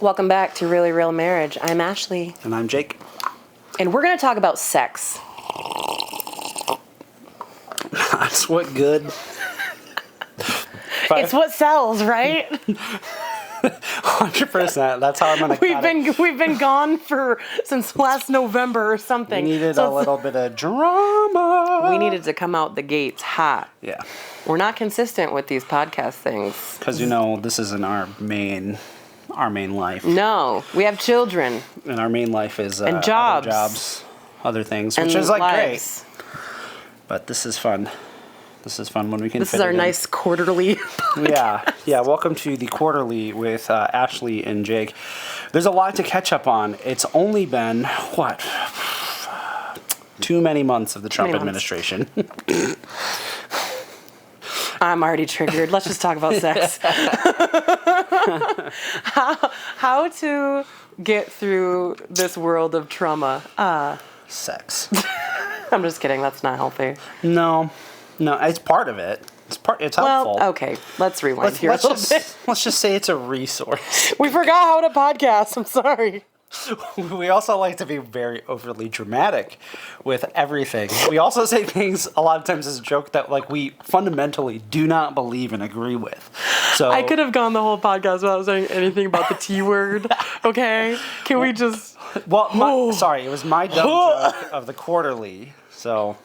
Welcome back to Really Real Marriage. I'm Ashley. And I'm Jake. And we're going to talk about sex. That's what good. It's what sells, right? 100%. That's how I'm gonna. We've been gone since last November or something. We needed a little bit of drama. We needed to come out the gates hot. Yeah. We're not consistent with these podcast things. Because this isn't our main life. No, we have children. And our main life is and jobs. Other jobs, other things, and which is like lives. Great. But this is fun. This is fun when we can. This is our nice quarterly. Yeah. Welcome to the quarterly with Ashley and Jake. There's a lot to catch up on. It's only been too many months of the Trump administration. I'm already triggered. Let's just talk about sex. How to get through this world of trauma? Sex. I'm just kidding. That's not healthy. No, it's part of it. It's helpful. Well, okay. Let's rewind here a little bit. Let's just say it's a resource. We forgot how to podcast. I'm sorry. We also like to be very overly dramatic with everything. We also say things a lot of times as a joke that we fundamentally do not believe and agree with. So I could have gone the whole podcast without saying anything about the T word. Okay? Can we just... Well, sorry. It was my dumb joke of the quarterly. So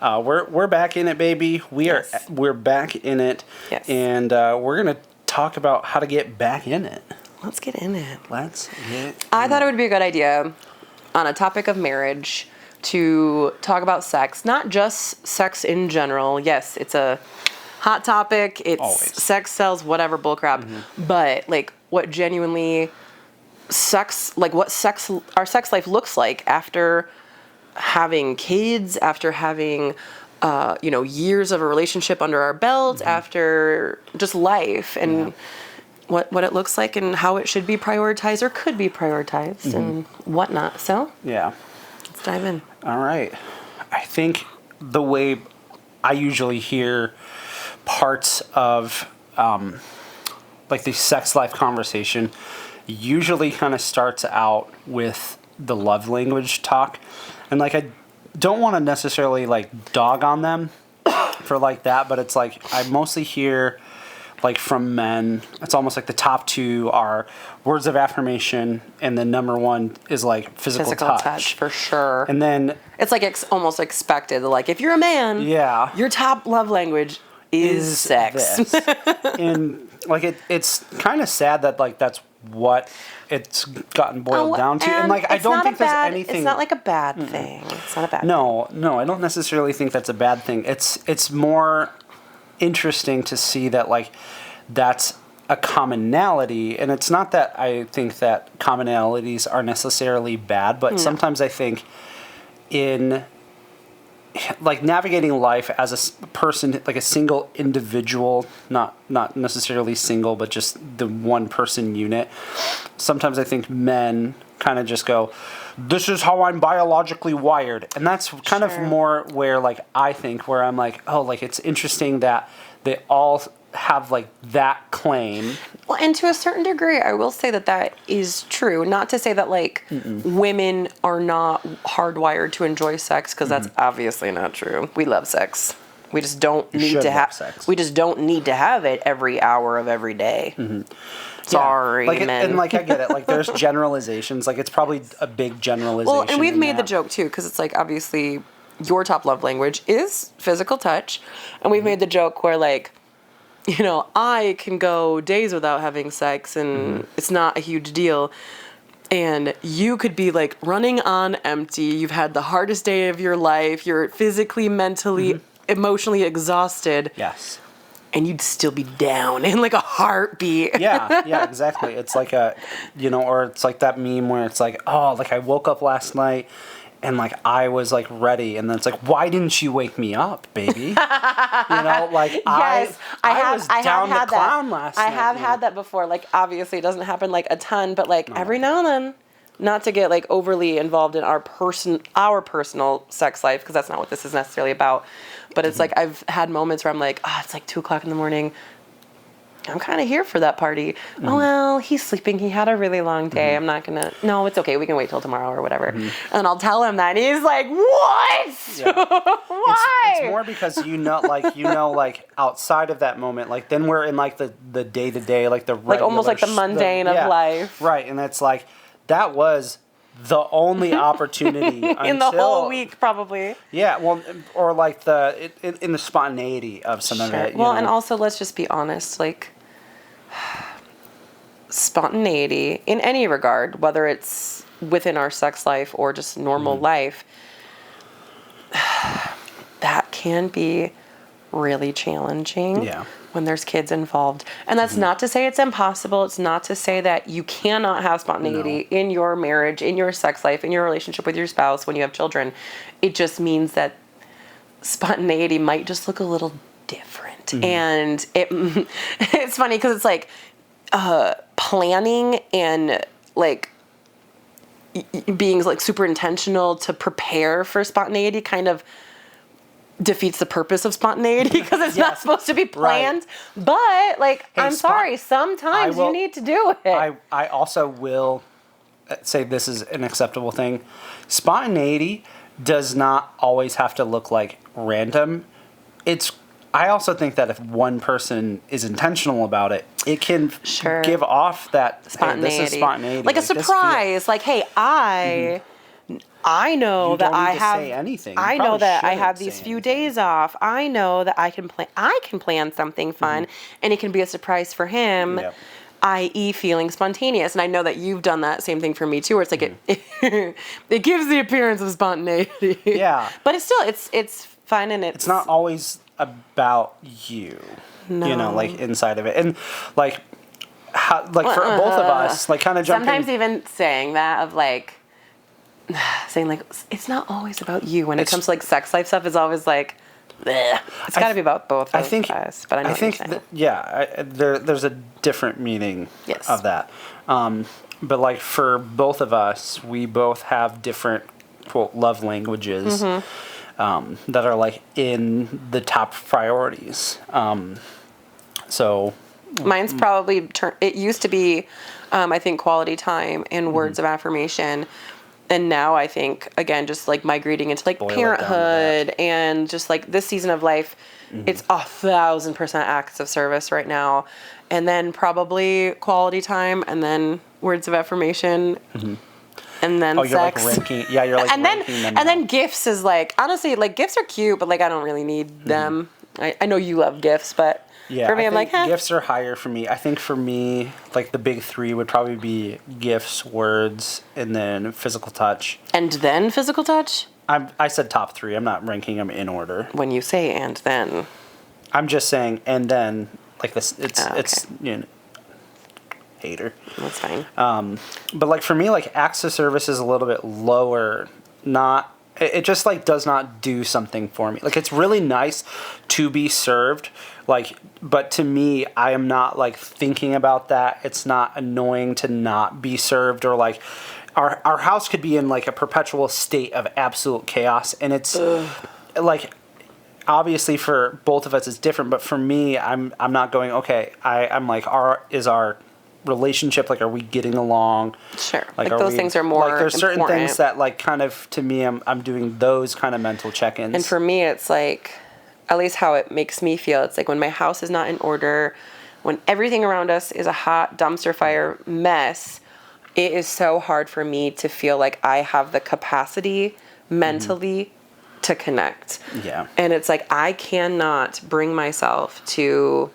we're back in it, baby. We're back in it. Yes. And we're going to talk about how to get back in it. Let's get in it. I thought it would be a good idea on a topic of marriage to talk about sex, not just sex in general. Yes, it's a hot topic. It's always. Sex sells, whatever bullcrap. Mm-hmm. But what genuinely our sex life looks like after having kids, after having years of a relationship under our belt, mm-hmm. after just life and. Yeah. What it looks like and how it should be prioritized or could be prioritized mm-hmm. and whatnot. So, yeah. Let's dive in. All right. I think the way I usually hear parts of the sex life conversation usually kind of starts out with the love language talk. And I don't want to necessarily dog on them for that, but it's I mostly hear from men, it's almost the top two are words of affirmation, and then number one is physical touch for sure. And then it's almost expected. If you're a man, yeah, your top love language is sex. And it's kind of sad that that's what it's gotten boiled down to. And I don't think there's anything. It's not a bad thing. It's not a bad. No, I don't necessarily think that's a bad thing. It's more interesting to see that that's a commonality, and it's not that I think that commonalities are necessarily bad, but sometimes I think in navigating life as a person, a single individual, not necessarily single, but just the one person unit. Sometimes I think men kind of just go, this is how I'm biologically wired. And that's kind of more where I think where I'm it's interesting that they all have that claim. Well, and to a certain degree, I will say that is true. Not to say that women are not hardwired to enjoy sex, because that's obviously not true. We love sex. We just don't need to have sex. We just don't need to have it every hour of every day. Mm-hmm. Sorry, men. And I get it. There's generalizations. It's probably a big generalization. Well, and we've made the joke too, because it's obviously your top love language is physical touch, and we've made the joke where I can go days without having sex, and it's not a huge deal. And you could be running on empty. You've had the hardest day of your life. You're physically, mentally, emotionally exhausted. Yes. And you'd still be down in a heartbeat. Yeah, exactly. It's or it's that meme where it's I woke up last night and I was ready, and then it's why didn't you wake me up, baby? Yes, I was down to clown last night. I have had that before. Obviously it doesn't happen a ton, but every now and then. Not to get overly involved in our personal sex life, because that's not what this is necessarily about. But it's I've had moments where I'm it's 2:00 in the morning. I'm kind of here for that party. Oh, well, he's sleeping. He had a really long day. I'm not going to, no, it's okay. We can wait till tomorrow or whatever. And I'll tell him that. And he's like, what? Yeah. Why? It's more because like outside of that moment, like then we're in like the day to day, like the like almost like the mundane of life. Right. And it's like, that was the only opportunity in the whole week, probably. Yeah, well, or like in the spontaneity of some of it. Well, and also let's just be honest, like spontaneity in any regard, whether it's within our sex life or just normal life, that can be really challenging. Yeah. When there's kids involved. And that's not to say it's impossible. It's not to say that you cannot have spontaneity in your marriage, in your sex life, in your relationship with your spouse when you have children. It just means that spontaneity might just look a little different. And it's funny because it's like planning and like being like super intentional to prepare for spontaneity kind of defeats the purpose of spontaneity because it's not supposed to be planned. Right. But like, hey, I'm sorry, sometimes you need to do it. I also will say this is an acceptable thing. Spontaneity does not always have to look like random. I also think that if one person is intentional about it, it can give off that spontaneity. Hey, this is spontaneity. Like a surprise. Like, hey, I know that I have. Say anything. I know that I have these few days off. I know that I can plan something fun, and it can be a surprise for him. Yep. I.e., feeling spontaneous, and I know that you've done that same thing for me too. Where it's like it gives the appearance of spontaneity. Yeah, but it's still it's fun, and it's not always about you. No. You know, like inside of it, and like for both of us, like kind of jumping. Sometimes even saying that of like. Saying like it's not always about you when it comes to like sex life stuff is always like bleh. It's got to be about both of us. But I think there's a different meaning of that. But like for both of us, we both have different quote love languages that are like in the top priorities. So mine's probably it used to be I think quality time and words of affirmation. And now I think, again, just like migrating into like parenthood and just like this season of life, it's 1,000% acts of service right now. And then probably quality time and then words of affirmation and then sex. You're like ranking. Yeah, you're like ranking them. And then gifts is like, honestly, like gifts are cute, but like I don't really need them. I know you love gifts, but yeah, for me, I'm like, gifts are higher for me. I think for me, like the big three would probably be gifts, words, and then physical touch. And then physical touch? I said top three. I'm not ranking them in order. When you say and then. I'm just saying and then, like this, it's you know, hater. That's fine. But like for me, like acts of service is a little bit lower. It just like does not do something for me. Like it's really nice to be served, like, but to me, I am not like thinking about that. It's not annoying to not be served, or like our house could be in like a perpetual state of absolute chaos, and it's like obviously for both of us it's different, but for me, I'm not going, okay, I'm like our relationship, like are we getting along? Sure. Like those things are more like there's certain important. things that like kind of to me I'm doing those kind of mental check-ins. And for me it's like at least how it makes me feel, it's like when my house is not in order, when everything around us is a hot dumpster fire mess, it is so hard for me to feel like I have the capacity mentally to connect. Yeah. And it's like I cannot bring myself to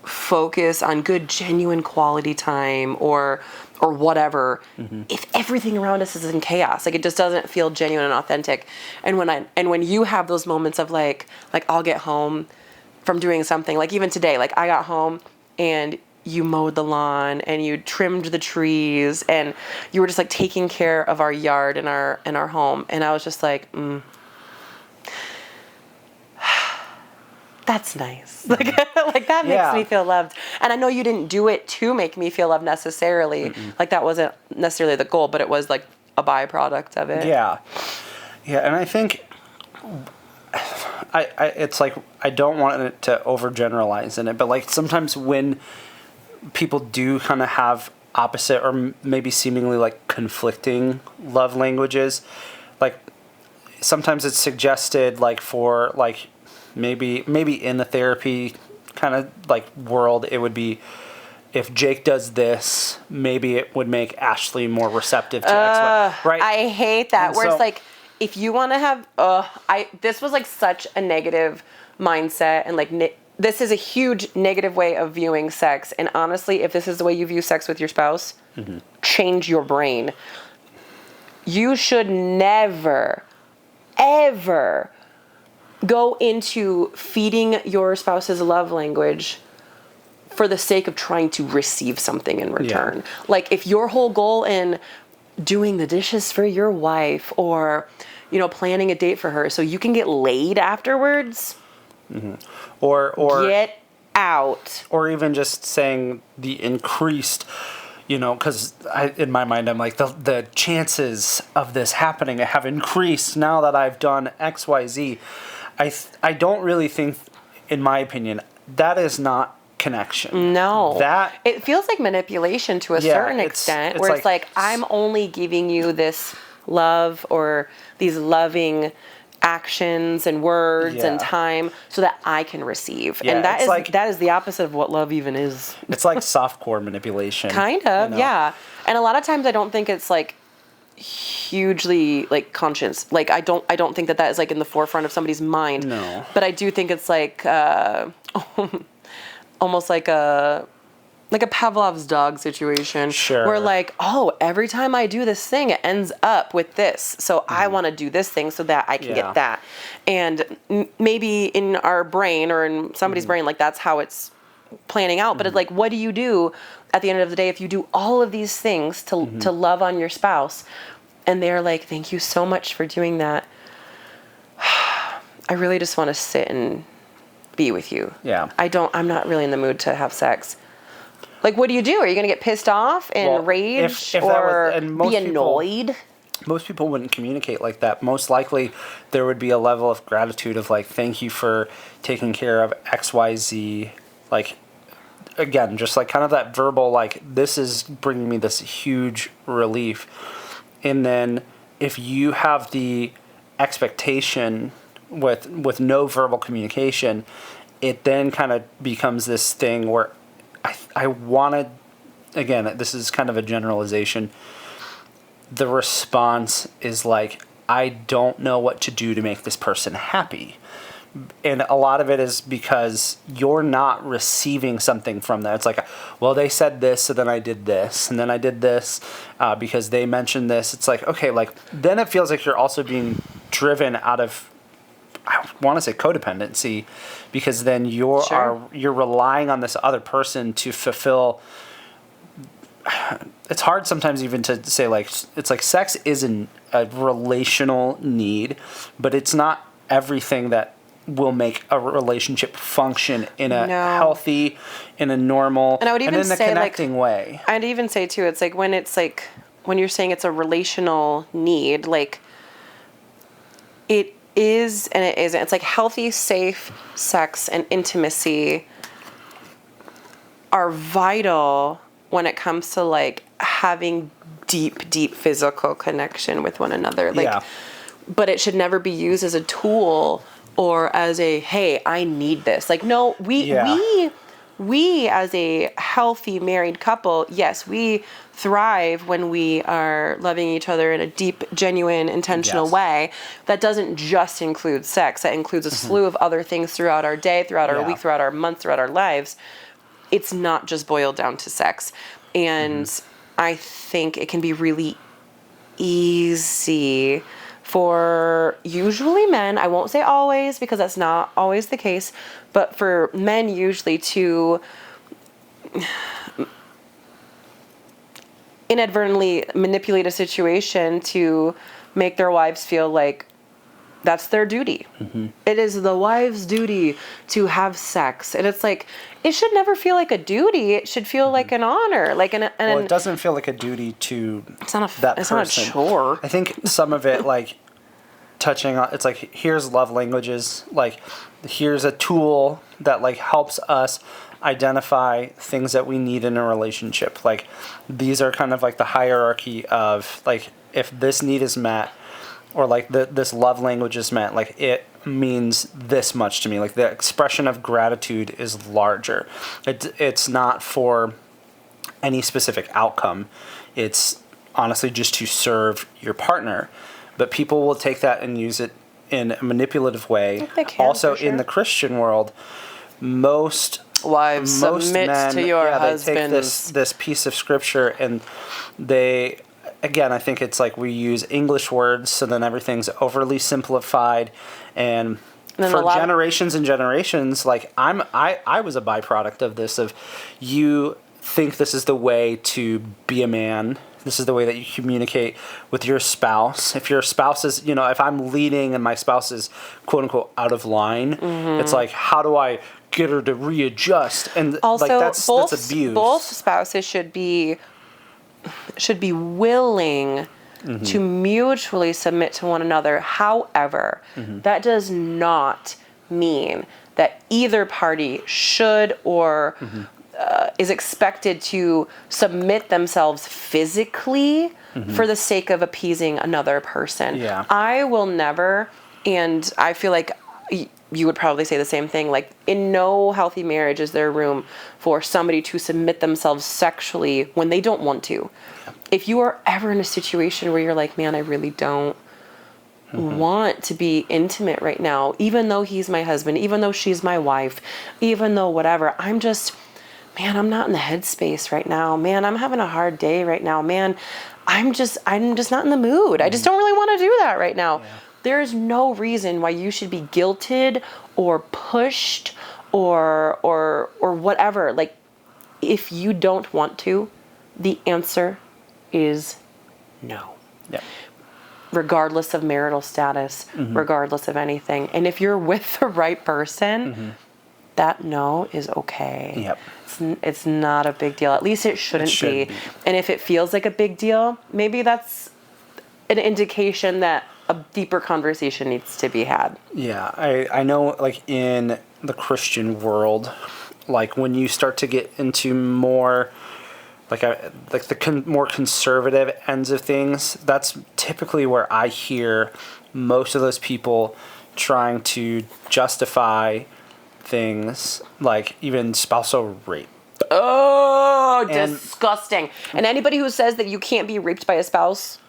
focus on good genuine quality time or whatever if everything around us is in chaos. Like it just doesn't feel genuine and authentic. And when you have those moments of like I'll get home from doing something, like even today, like I got home and you mowed the lawn and you trimmed the trees and you were just like taking care of our yard and our home, and I was just like that's nice. Like that makes me feel loved. And I know you didn't do it to make me feel loved necessarily. Like that wasn't necessarily the goal, but it was like a byproduct of it. Yeah. Yeah, and I think it's like, I don't want it to overgeneralize in it, but like sometimes when people do kind of have opposite or maybe seemingly like conflicting love languages, like sometimes it's suggested like for like maybe in the therapy kind of like world, it would be, if Jake does this, maybe it would make Ashley more receptive to X, right? I hate that. And where so- it's like, if you want to have, this was like such a negative mindset, and like this is a huge negative way of viewing sex. And honestly, if this is the way you view sex with your spouse, change your brain. You should never, ever go into feeding your spouse's love language for the sake of trying to receive something in return. Yeah. Like, if your whole goal in doing the dishes for your wife, or, you know, planning a date for her so you can get laid afterwards, or get out. or even just saying the increased, you know, because in my mind I'm like, the chances of this happening have increased now that I've done X, Y, Z. I don't really think, in my opinion, that is not connection. No. That, it feels like manipulation to a certain extent, it's where it's like- like, I'm only giving you this love or these loving actions and words and Yeah. time so that I can receive. Yeah, And that it's is like- that is the opposite of what love even is. it's like softcore manipulation. Kind of, you know? yeah. And a lot of times I don't think it's like hugely like conscious. Like I don't think that is like in the forefront of somebody's mind. No. But I do think it's like almost like a Pavlov's dog situation. Sure. Where like, oh, every time I do this thing, it ends up with this. So I want to do this thing so that I can Yeah. get that. And maybe in our brain or in somebody's brain, like that's how it's planning out. But it's like, what do you do at the end of the day if you do all of these things to love on your spouse, and they're like, thank you so much for doing that. I really just want to sit and be with you. Yeah. I'm not really in the mood to have sex. Like, what do? Are you going to get pissed off and Well, rage if that was- or and most be people- annoyed? Most people wouldn't communicate like that. Most likely there would be a level of gratitude of like, thank you for taking care of XYZ. Like, again, just like kind of that verbal, like, this is bringing me this huge relief. And then if you have the expectation with no verbal communication, it then kind of becomes this thing where I wanted, again, this is kind of a generalization, the response is like, I don't know what to do to make this person happy. And a lot of it is because you're not receiving something from them. It's like, well, they said this, so then I did this, and then I did this because they mentioned this. It's like, okay, like, then it feels like you're also being driven out of, I want to say codependency, because then you're relying on this other person to fulfill. It's hard sometimes even to say, like, it's like sex is a relational need, but it's not everything that will make a relationship function in a healthy, in a normal, and I would even in a say, connecting way. I'd even say too, it's like when you're saying it's a relational need, like it is and it isn't. It's like healthy, safe sex and intimacy are vital when it comes to like having deep physical connection with one another. Like, Yeah. But it should never be used as a tool or as a, hey, I need this. Like, no, we as a healthy married couple, yes, we thrive when we are loving each other in a deep, genuine, intentional Yes. way. That doesn't just include sex. That includes a slew of other things throughout our day, throughout our week, throughout our month, throughout our lives. It's not just boiled down to sex. And I think it can be really easy for usually men, I won't say always because that's not always the case, but for men usually to inadvertently manipulate a situation to make their wives feel like that's their duty. It is the wife's duty to have sex. And it's like, it should never feel like a duty. It should feel like an honor. Like well, it doesn't feel like a duty to it's not that it's person. not a chore. I think some of it, like, touching on, it's like, here's love languages, like here's a tool that like helps us identify things that we need in a relationship. Like these are kind of like the hierarchy of like, if this need is met, or like this love language is met, like it means this much to me. Like the expression of gratitude is larger. It's not for any specific outcome. It's honestly just to serve your partner. But people will take that and use it in a manipulative way. They can, also, for sure. in the Christian world, most Wives, submit men, to your they husbands. take this piece of scripture and they, again, I think it's like we use English words, so then everything's overly simplified, and for generations and generations, like I was a byproduct of this. Of you think this is the way to be a man. This is the way that you communicate with your spouse. If your spouse is, if I'm leading and my spouse is quote unquote out of line, it's like, how do I get her to readjust? And also, like that's abuse. Both spouses should be willing to mutually submit to one another. However, that does not mean that either party should or is expected to submit themselves physically for the sake of appeasing another person. Yeah. I will never, and I feel like you would probably say the same thing, like in no healthy marriage is there room for somebody to submit themselves sexually when they don't want to. If you are ever in a situation where you're like, man, I really don't want to be intimate right now, even though he's my husband, even though she's my wife, even though whatever, I'm not in the headspace right now. Man, I'm having a hard day right now. Man, I'm just not in the mood. I just don't really want to do that right now. Yeah. There's no reason why you should be guilted or pushed or whatever. Like, if you don't want to, the answer is no. Yeah. Regardless of marital status, regardless of anything. And if you're with the right person, that no is okay. Yep. It's not a big deal. At least it shouldn't be. And if it feels like a big deal, maybe that's an indication that a deeper conversation needs to be had. Yeah, I know, like, in the Christian world, like, when you start to get into more, more conservative ends of things, that's typically where I hear most of those people trying to justify things like even spousal rape. Oh, disgusting. And anybody who says that you can't be raped by a spouse,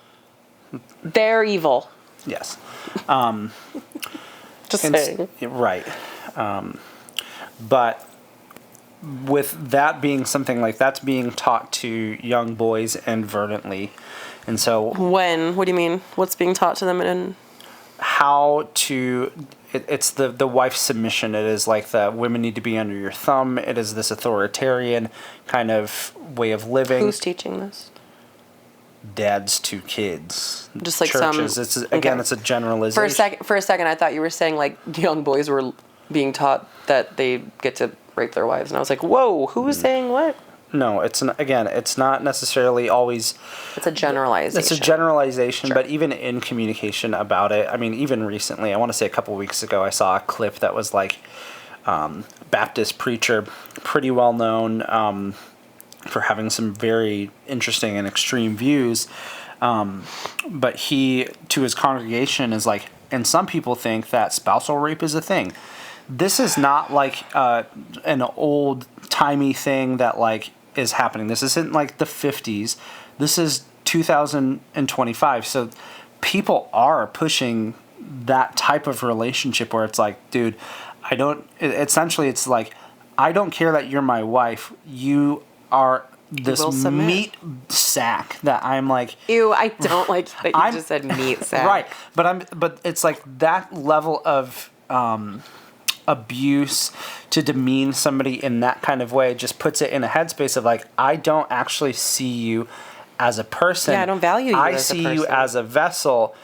they're evil. Yes. Just saying. Right. But with that being something like that's being taught to young boys inadvertently. And so... When? What do you mean? What's being taught to them in... How to... It's the wife's submission. It is like the women need to be under your thumb. It is this authoritarian kind of way of living. Who's teaching this? Dads to kids. Just like churches. some... It's a generalization. For a second, I thought you were saying like young boys were being taught that they get to rape their wives, and I was like, whoa, who's saying what? No, it's not necessarily always... It's a generalization. It's a generalization, Sure. But even in communication about it, I mean, even recently, I want to say a couple weeks ago, I saw a clip that was like Baptist preacher, pretty well known for having some very interesting and extreme views, but he, to his congregation, is like, and some people think that spousal rape is a thing. This is not like an old-timey thing that like is happening. This isn't like the 50s. This is 2025. So people are pushing that type of relationship where it's like, dude, essentially it's like, I don't care that you're my wife. You are this meat sack that I'm like... Ew, I don't like that you just said meat sack. Right. But it's like that level of... abuse to demean somebody in that kind of way just puts it in a headspace of like, I don't actually see you as a person. Yeah, I don't value you as a person. I see you as a vessel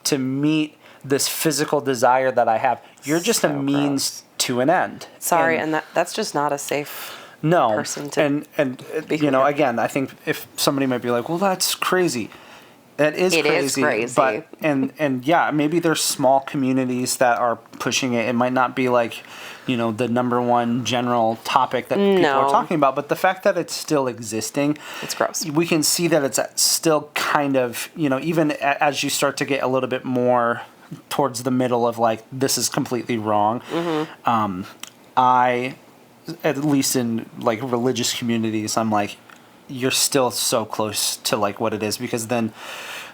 to meet this physical desire that I have. You're just a means to an end. Sorry, and that's just not a safe person to and again, I think if somebody might be like, well, that's crazy. That is It is crazy. crazy. But and yeah, maybe there's small communities that are pushing it. It might not be like, the number one general topic that people are talking about, but the fact that it's still existing, It's gross. we can see that it's still kind of, even as you start to get a little bit more towards the middle of like, this is completely wrong. I, at least in like religious communities, I'm like, you're still so close to like what it is, because then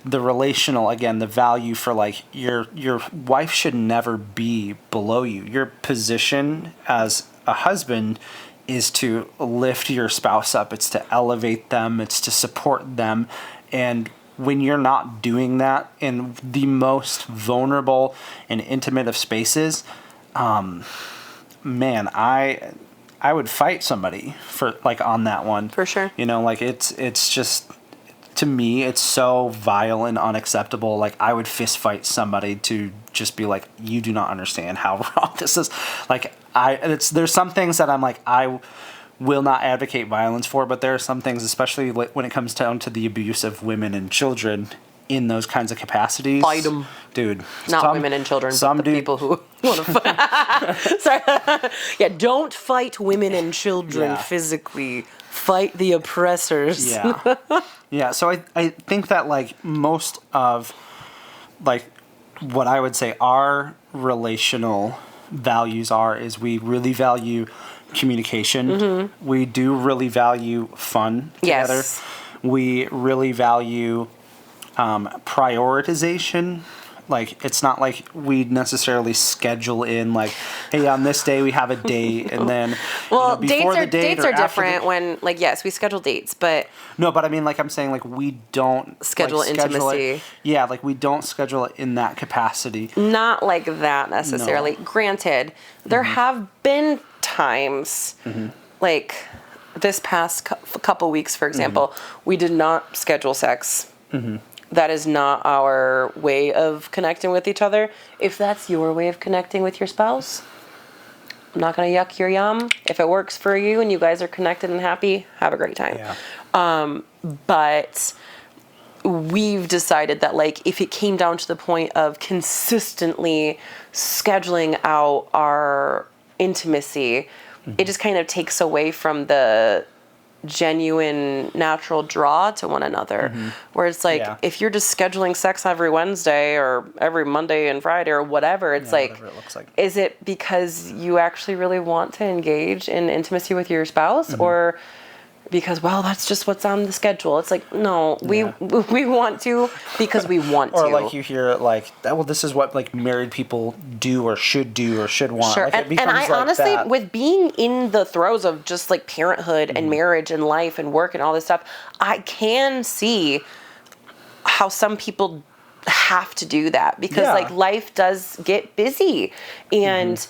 the relational, again, the value for like your wife should never be below you. Your position as a husband is to lift your spouse up. It's to elevate them. It's to support them. And when you're not doing that in the most vulnerable and intimate of spaces, man, I would fight somebody for like on that one. For sure. Like it's just, to me, it's so vile and unacceptable. Like I would fist fight somebody to just be like, you do not understand how wrong this is. Like there's some things that I'm like, I will not advocate violence for, but there are some things, especially when it comes down to the abuse of women and children in those kinds of capacities. Fight 'em. Dude. Not women and children, but the people who want to fight. Sorry. Yeah, don't fight women and children physically. Fight the oppressors. Yeah. Yeah, so I think that like most of like what I would say our relational values is we really value communication. We do really value fun together. Yes. We really value prioritization. Like, it's not like we necessarily schedule in, like, hey, on this day we have a date, and then Well, before the date dates or are after different when, like, yes, we schedule dates, but No, but I mean, like, I'm saying, like, we don't Schedule intimacy. it. Yeah, like, we don't schedule it in that capacity. not like that necessarily. No. Granted, there have been times, like this past couple weeks, for example, we did not schedule sex. That is not our way of connecting with each other. If that's your way of connecting with your spouse, I'm not going to yuck your yum. If it works for you and you guys are connected and happy, have a great time. Yeah. But we've decided that, like, if it came down to the point of consistently scheduling out our intimacy, it just kind of takes away from the genuine natural draw to one another. Where it's like, if you're just scheduling sex every Wednesday or every Monday and Friday or whatever, it's like, whatever it looks like. Is it because you actually really want to engage in intimacy with your spouse, or because, well, that's just what's on the schedule? It's like, no, we want to because we want Or to. like you hear like, well, this is what like married people do or should want. Sure. Like, And I like honestly, that. with being in the throes of just like parenthood and marriage and life and work and all this stuff, I can see how some people have to do that because like life does get busy. And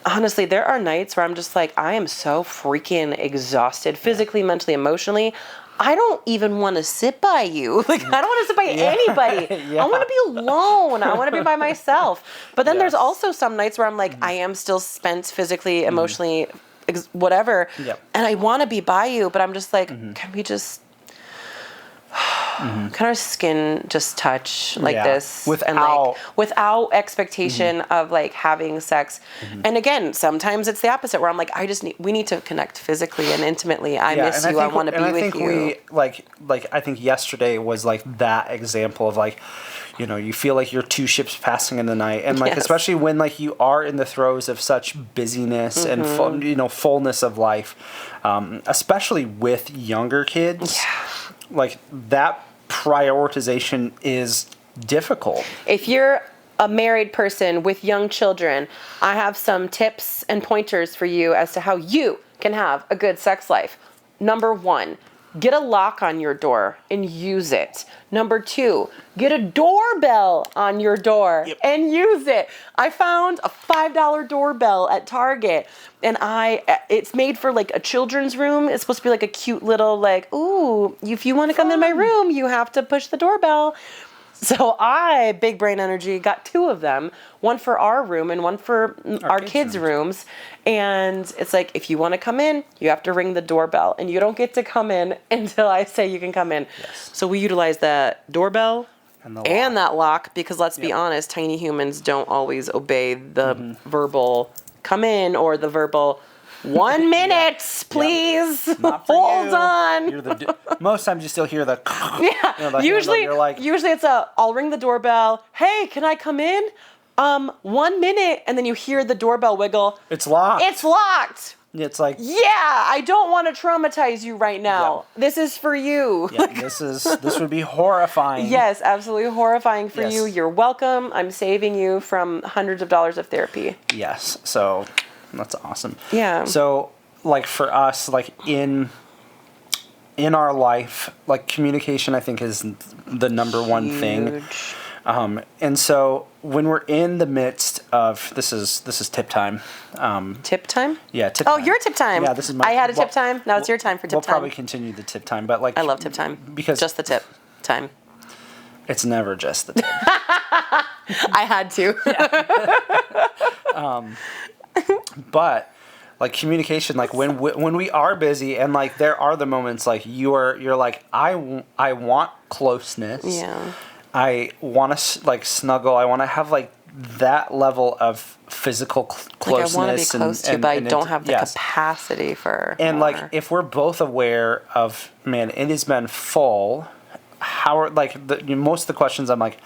honestly, there are nights where I'm just like, I am so freaking exhausted physically, mentally, emotionally. I don't even want to sit by you. Like, I don't want to sit by anybody. I want to be alone. I want to be by myself. But then there's also some nights where I'm like, I am still spent physically, emotionally, whatever. And I want to be by you, but I'm just like, can we just... Can our skin just touch like this without expectation of like having sex? And again, sometimes it's the opposite where I'm like, we need to connect physically and intimately. I miss you. I want to be with you. I think yesterday was like that example of like, you feel like you're two ships passing in the night, and like especially when like you are in the throes of such busyness and fullness of life, especially with younger kids. Like that prioritization is difficult. If you're a married person with young children, I have some tips and pointers for you as to how you can have a good sex life. Number 1, get a lock on your door and use it. Number 2, get a doorbell on your door and use it. I found a $5 doorbell at Target, and it's made for like a children's room. It's supposed to be like a cute little like, ooh, if you want to come in my room, you have to push the doorbell. So I, big brain energy, got 2 of them, one for our room and one for our kids' rooms. And it's like, if you want to come in, you have to ring the doorbell, and you don't get to come in until I say you can come in. So we utilize that doorbell And that lock, because let's be honest, tiny humans don't always obey the verbal come in or the verbal 1 minute, please. Not for Hold you. on. Most times you still hear the Yeah. Usually it's I'll ring the doorbell. Hey, can I come in? 1 minute, and then you hear the doorbell wiggle. It's locked. It's locked. It's like, yeah, I don't want to traumatize you right now. Yeah. This is for you. Yeah, this would be horrifying. Yes, absolutely horrifying for you. You're welcome. I'm saving you from hundreds of dollars of therapy. Yes. So that's awesome. Yeah. So like for us, like in our life, like communication, I think is the number one thing. And so when we're in the midst of this is tip time. Tip time? Yeah, tip time. Oh, your tip time. Yeah, this is my. I had a tip time. Now it's your time for tip time. We'll probably continue the tip time, but like I love tip time because just the tip time. It's never just the tip. I had to. But like communication, like when we are busy and like there are the moments like you're like I want closeness. Yeah. I want to like snuggle. I want to have like that level of physical closeness. Like I want to be close to you, but I don't have the capacity for. And more. like if we're both aware of, man, it has been full. How are like most of the questions I'm like,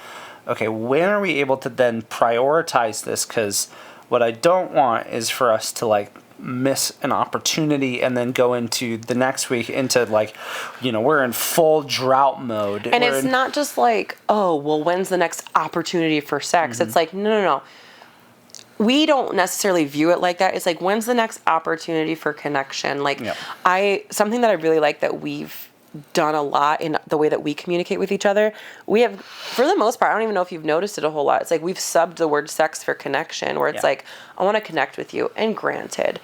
okay, when are we able to then prioritize this? Because what I don't want is for us to like miss an opportunity and then go into the next week into like, we're in full drought mode. And it's not just like, oh, well, when's the next opportunity for sex? It's like, no. We don't necessarily view it like that. It's like, when's the next opportunity for connection? Like something that I really like that we've done a lot in the way that we communicate with each other. We have, for the most part, I don't even know if you've noticed it a whole lot. It's like we've subbed the word sex for connection, where it's like, I want to connect with you. And granted,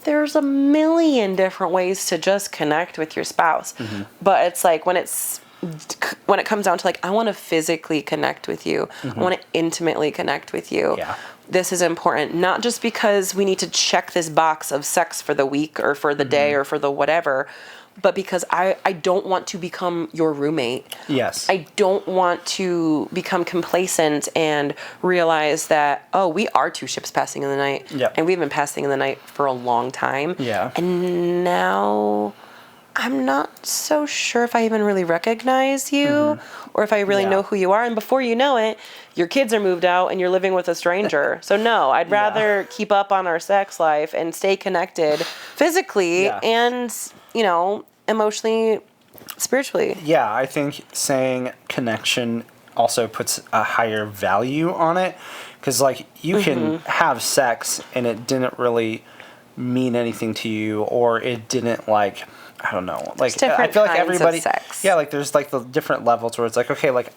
there's a million different ways to just connect with your spouse. But it's like when it comes down to like, I want to physically connect with you. I want to intimately connect with you. Yeah. This is important, not just because we need to check this box of sex for the week or for the day or for the whatever, but because I don't want to become your roommate. Yes. I don't want to become complacent and realize that, oh, we are two ships passing in the night. Yep. And we've been passing in the night for a long time. Yeah. And now I'm not so sure if I even really recognize you or if I really know who you are. And before you know it, your kids are moved out and you're living with a stranger. So no, I'd rather keep up on our sex life and stay connected physically and, emotionally, spiritually. Yeah, I think saying connection also puts a higher value on it. Because, like, you can have sex and it didn't really mean anything to you, or it didn't, like, I don't know. Like, I feel like everybody. Of sex. Yeah, like, there's, like, the different levels where it's like, okay, like,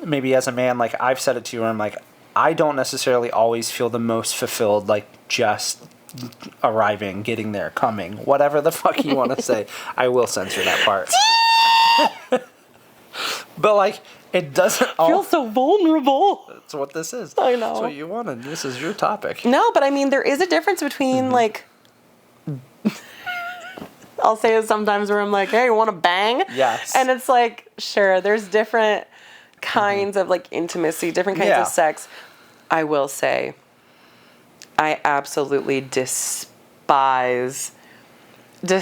maybe as a man, like, I've said it to you where I'm like, I don't necessarily always feel the most fulfilled, like, just arriving, getting there, coming, whatever the fuck you want to say. I will censor that part. But like, it doesn't Feel so vulnerable. That's what this is. I know. That's what you wanted. This is your topic. No, but I mean, there is a difference between like, I'll say it sometimes where I'm like, hey, you want to bang? Yes. And it's like, sure, there's different kinds of like intimacy, different kinds of sex. I will say, I absolutely despise the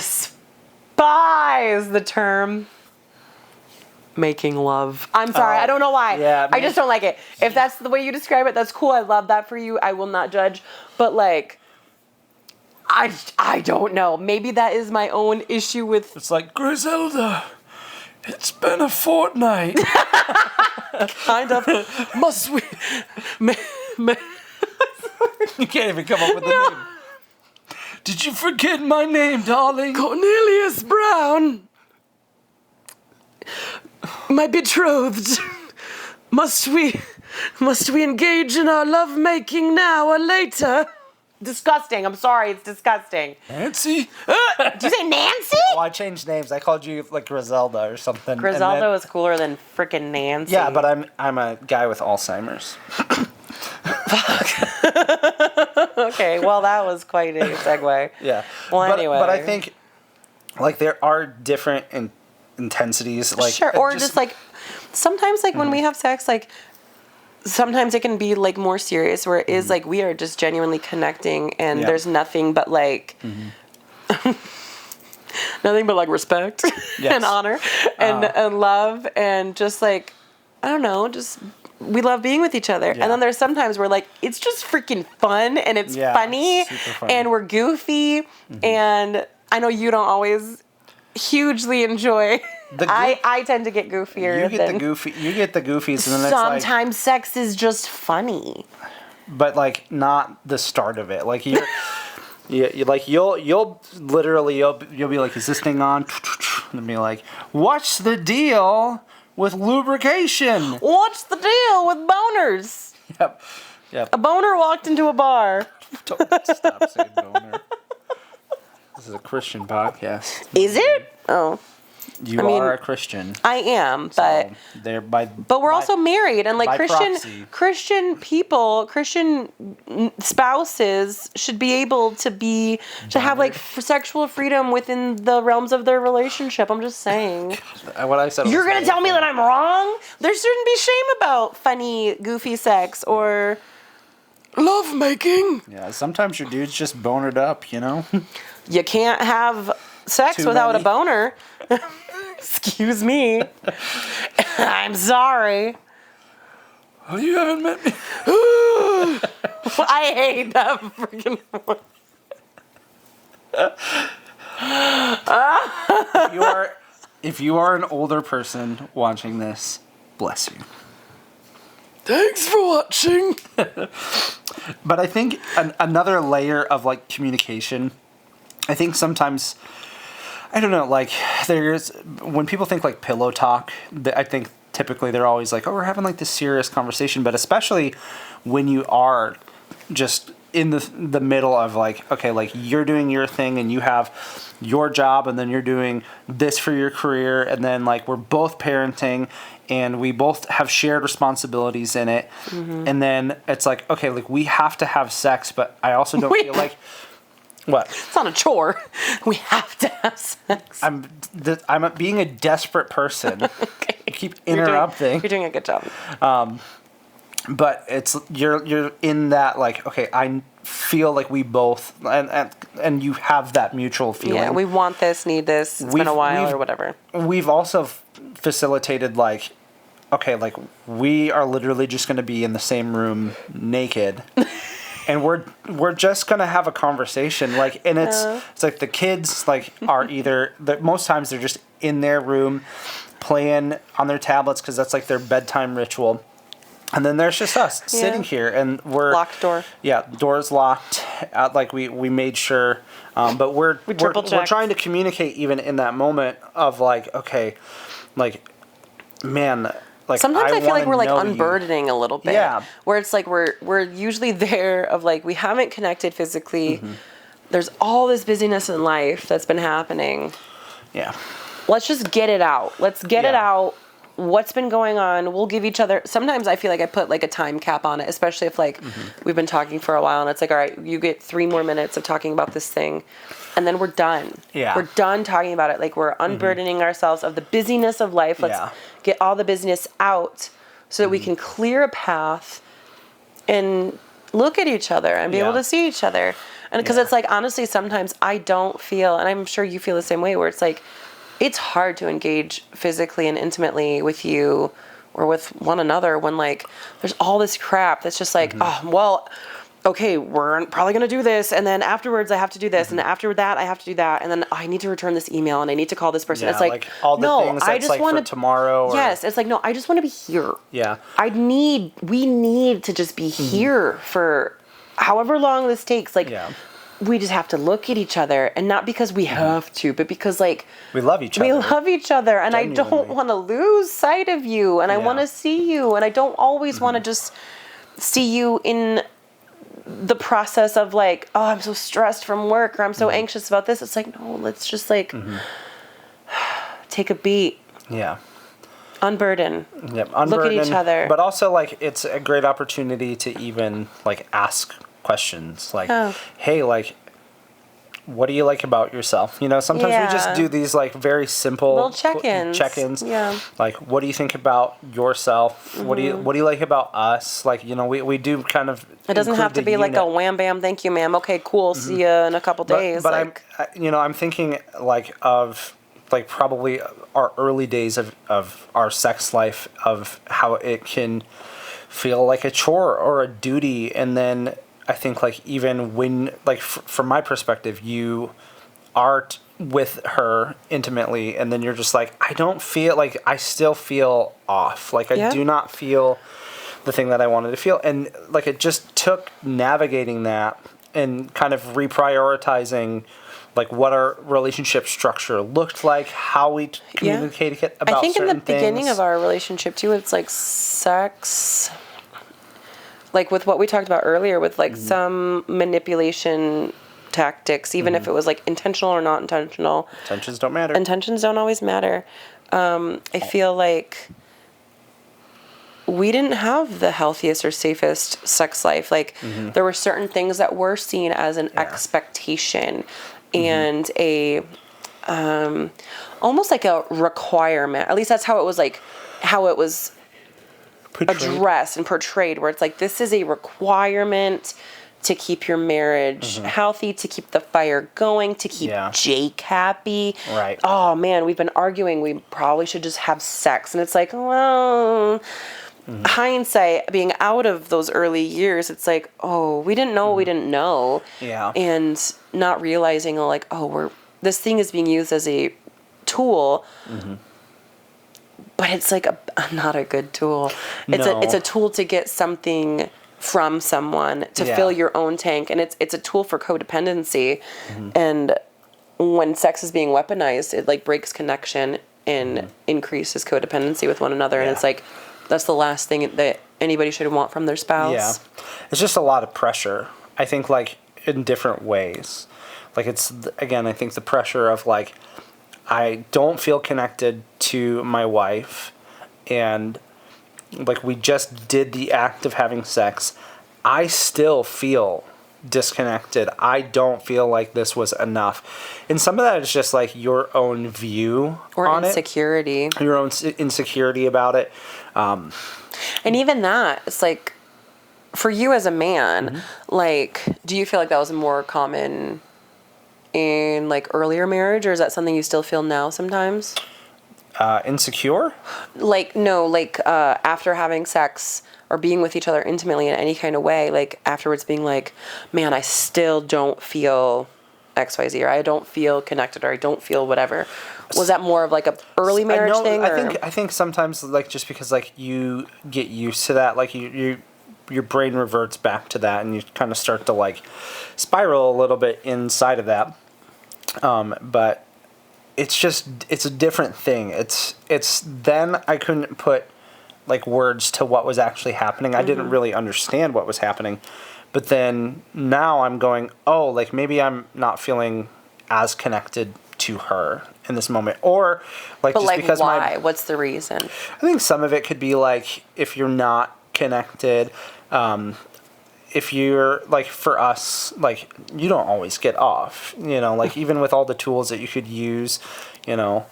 term making love. I'm sorry, I don't know why. Yeah, I just don't like it. If that's the way you describe it, that's cool. I love that for you. I will not judge. But like, I don't know. Maybe that is my own issue with... It's like, Griselda, it's been a fortnight. Kind of. Must we... You can't even come up with a name. Did you forget my name, darling? Cornelius Brown. My betrothed. Must we engage in our lovemaking now or later? Disgusting. I'm sorry. It's disgusting. Nancy? Did you say Nancy? Well, I changed names. I called you like Griselda or something. Griselda was cooler than frickin' Nancy. Yeah, but I'm a guy with Alzheimer's. Okay, well, that was quite a segue. Yeah. Well, anyway. But I think, like, there are different intensities. Like sure, or just like sometimes like when we have sex, like sometimes it can be like more serious where it is like we are just genuinely connecting and there's nothing but like nothing but like respect and honor and love and just like I don't know, just we love being with each other. And then there's sometimes where like it's just freaking fun and it's funny and we're goofy and I know you don't always hugely enjoy. I tend to get goofier. You get the goofies, and then sometimes sex is just funny. But like not the start of it. Like you're, you'll literally be like, is this thing on? And be like, what's the deal with lubrication? What's the deal with boners? Yep. A boner walked into a bar. Don't stop saying boner. This is a Christian podcast. Is it? Oh. I mean, are a Christian. I am, but so but we're also married, and like Christian people, Christian spouses should be able to have like sexual freedom within the realms of their relationship. I'm just saying. What I said. You're gonna tell me that I'm wrong? There shouldn't be shame about funny, goofy sex or love making. Yeah, sometimes your dude's just bonered up, you know. You can't have sex without a boner. Excuse me. I'm sorry. Oh, you haven't met me. I hate that freaking one. If you are an older person watching this, bless you. Thanks for watching. But I think another layer of like communication, I think sometimes, I don't know, like there's, when people think like pillow talk, I think typically they're always like, oh, we're having like this serious conversation. But especially when you are just in the middle of like, okay, like you're doing your thing and you have your job and then you're doing this for your career. And then like we're both parenting and we both have shared responsibilities in it. Mm-hmm. And then it's like, okay, like we have to have sex, but I also don't feel like... What? It's not a chore. We have to have sex. I'm being a desperate person. Okay. I keep interrupting. You're doing a good job. But it's you're in that like, okay, I feel like we both and you have that mutual feeling. Yeah, we want this, need this. It's been a while or whatever. We've also facilitated like, okay, like we are literally just going to be in the same room naked. And we're just gonna have a conversation, like, and it's like the kids like are either most times they're just in their room playing on their tablets because that's like their bedtime ritual, and then there's just us sitting here and we're locked door. Yeah, door's locked. Like we made sure, but we're trying to communicate even in that moment of like, okay, like, man. Like, sometimes I feel like we're like unburdening a little bit. Yeah. Where it's like we're usually there of like we haven't connected physically. Mm-hmm. There's all this busyness in life that's been happening. Yeah. Let's just get it out. Let's get it out. What's been going on? We'll give each other. Sometimes I feel like I put like a time cap on it, especially if like we've been talking for a while and it's like, all right, you get 3 more minutes of talking about this thing. And then we're done. Yeah. We're done talking about it. Like we're unburdening ourselves of the busyness of life. Let's get all the business out so that we can clear a path and look at each other and be able to see each other. And because it's like, honestly, sometimes I don't feel, and I'm sure you feel the same way, where it's like, it's hard to engage physically and intimately with you or with one another when like there's all this crap that's just like, oh, well, okay, we're probably going to do this. And then afterwards I have to do this. And after that I have to do that. And then I need to return this email and I need to call this person. Yeah, it's like all the things that's I just like want for tomorrow. Yes. It's like, no, I just want to be here. Yeah. We need to just be here for however long this takes. Like, we just have to look at each other, and not because we have to, but because like we love each other. We love each other, and genuinely. I don't want to lose sight of you, and I want to see you, and I don't always want to just see you in the process of like, oh, I'm so stressed from work, or I'm so anxious about this. It's like, no, let's just like take a beat. Yeah. Unburden. Yep. Look at each other. But also like it's a great opportunity to even like ask questions like, hey, like, what do you like about yourself? You know, sometimes we just Yeah. do these like very simple Little check-ins. Check-ins. Yeah. Like, what do you think about yourself? What do you like about us? Like, you know, we do kind of. It doesn't have to include the be like a unit. wham bam, thank you, ma'am. Okay, cool. See ya in a couple days. But like, I'm thinking like of like probably our early days of our sex life, of how it can feel like a chore or a duty, and then I think like even when like from my perspective, you are with her intimately, and then you're just like, I don't feel like, I still feel off. Like I do not feel the thing that I wanted to feel, and like it just took navigating that and kind of reprioritizing like what our relationship structure looked like, how we communicated about I think in the certain beginning things. of our relationship too, it's like sex, like with what we talked about earlier, with like some manipulation tactics, even if it was like intentional or not intentional. Intentions don't matter. Intentions don't always matter. I feel like we didn't have the healthiest or safest sex life. Like there were certain things that were seen as an expectation and a almost like a requirement. At least that's how it was, like how it was addressed and portrayed, where it's like, this is a requirement to keep your marriage healthy, to keep the fire going, to keep Jake happy. Right. Oh man, we've been arguing, we probably should just have sex. And it's like, well, hindsight, being out of those early years, it's like, oh, we didn't know what we didn't know. Yeah. And not realizing like, oh, this thing is being used as a tool. But it's like not a good tool. It's a tool to get something from someone, to fill your own tank, and it's a tool for codependency. And when sex is being weaponized, it like breaks connection and increases codependency with one another. And it's like, that's the last thing that anybody should want from their spouse. Yeah. It's just a lot of pressure, I think, like in different ways. Like it's, again, I think the pressure of like, I don't feel connected to my wife, and like we just did the act of having sex. I still feel disconnected. I don't feel like this was enough. And some of that is just like your own view on insecurity. Your own insecurity about it. And even that, it's like, for you as a man, like, do you feel like that was more common in like earlier marriage, or is that something you still feel now sometimes? Insecure? Like, no, like after having sex or being with each other intimately in any kind of way, like afterwards being like, man, I still don't feel XYZ, or I don't feel connected, or I don't feel whatever. Was that more of like a early marriage thing? I think sometimes like just because like you get used to that, like your brain reverts back to that, and you kind of start to like spiral a little bit inside of that. But it's a different thing. It's then I couldn't put like words to what was actually happening. I didn't really understand what was happening. But then now I'm going, oh, like maybe I'm not feeling as connected to her in this moment, or like but just like because why? What's the reason? I think some of it could be like if you're not connected, if you're like, for us, like you don't always get off, you know, like even with all the tools that you could use, you know,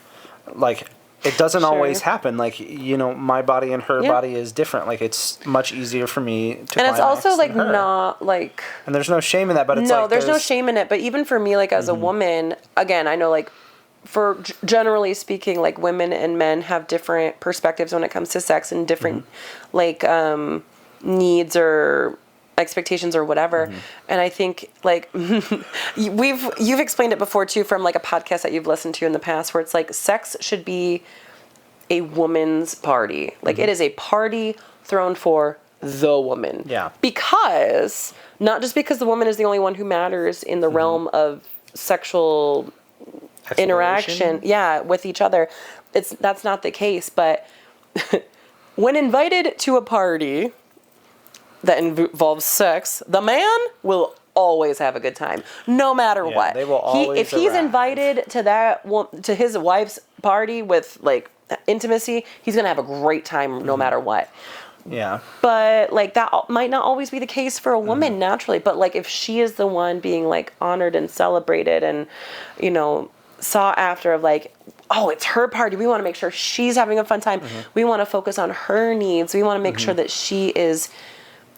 like it doesn't always happen. Like, you know, my body and her body is different. Like it's much easier for me to and it's also like her. not like, and there's no shame in that, but it's no, like there's no shame in it. But even for me, like as a woman, again, I know like for generally speaking, like women and men have different perspectives when it comes to sex, and different like needs or expectations or whatever. And I think like you've explained it before too, from like a podcast that you've listened to in the past, where it's like sex should be a woman's party. Like it is a party thrown for the woman. Yeah. Because not just because the woman is the only one who matters in the realm of sexual interaction, with each other. That's not the case. But when invited to a party that involves sex, the man will always have a good time, no matter what. They will always if he's arrive. invited to his wife's party with like intimacy, he's gonna have a great time no matter what. Yeah. But like that might not always be the case for a woman naturally. But like if she is the one being like honored and celebrated and, you know, sought after of like, oh, it's her party. We want to make sure she's having a fun time. We want to focus on her needs. We want to make sure that she is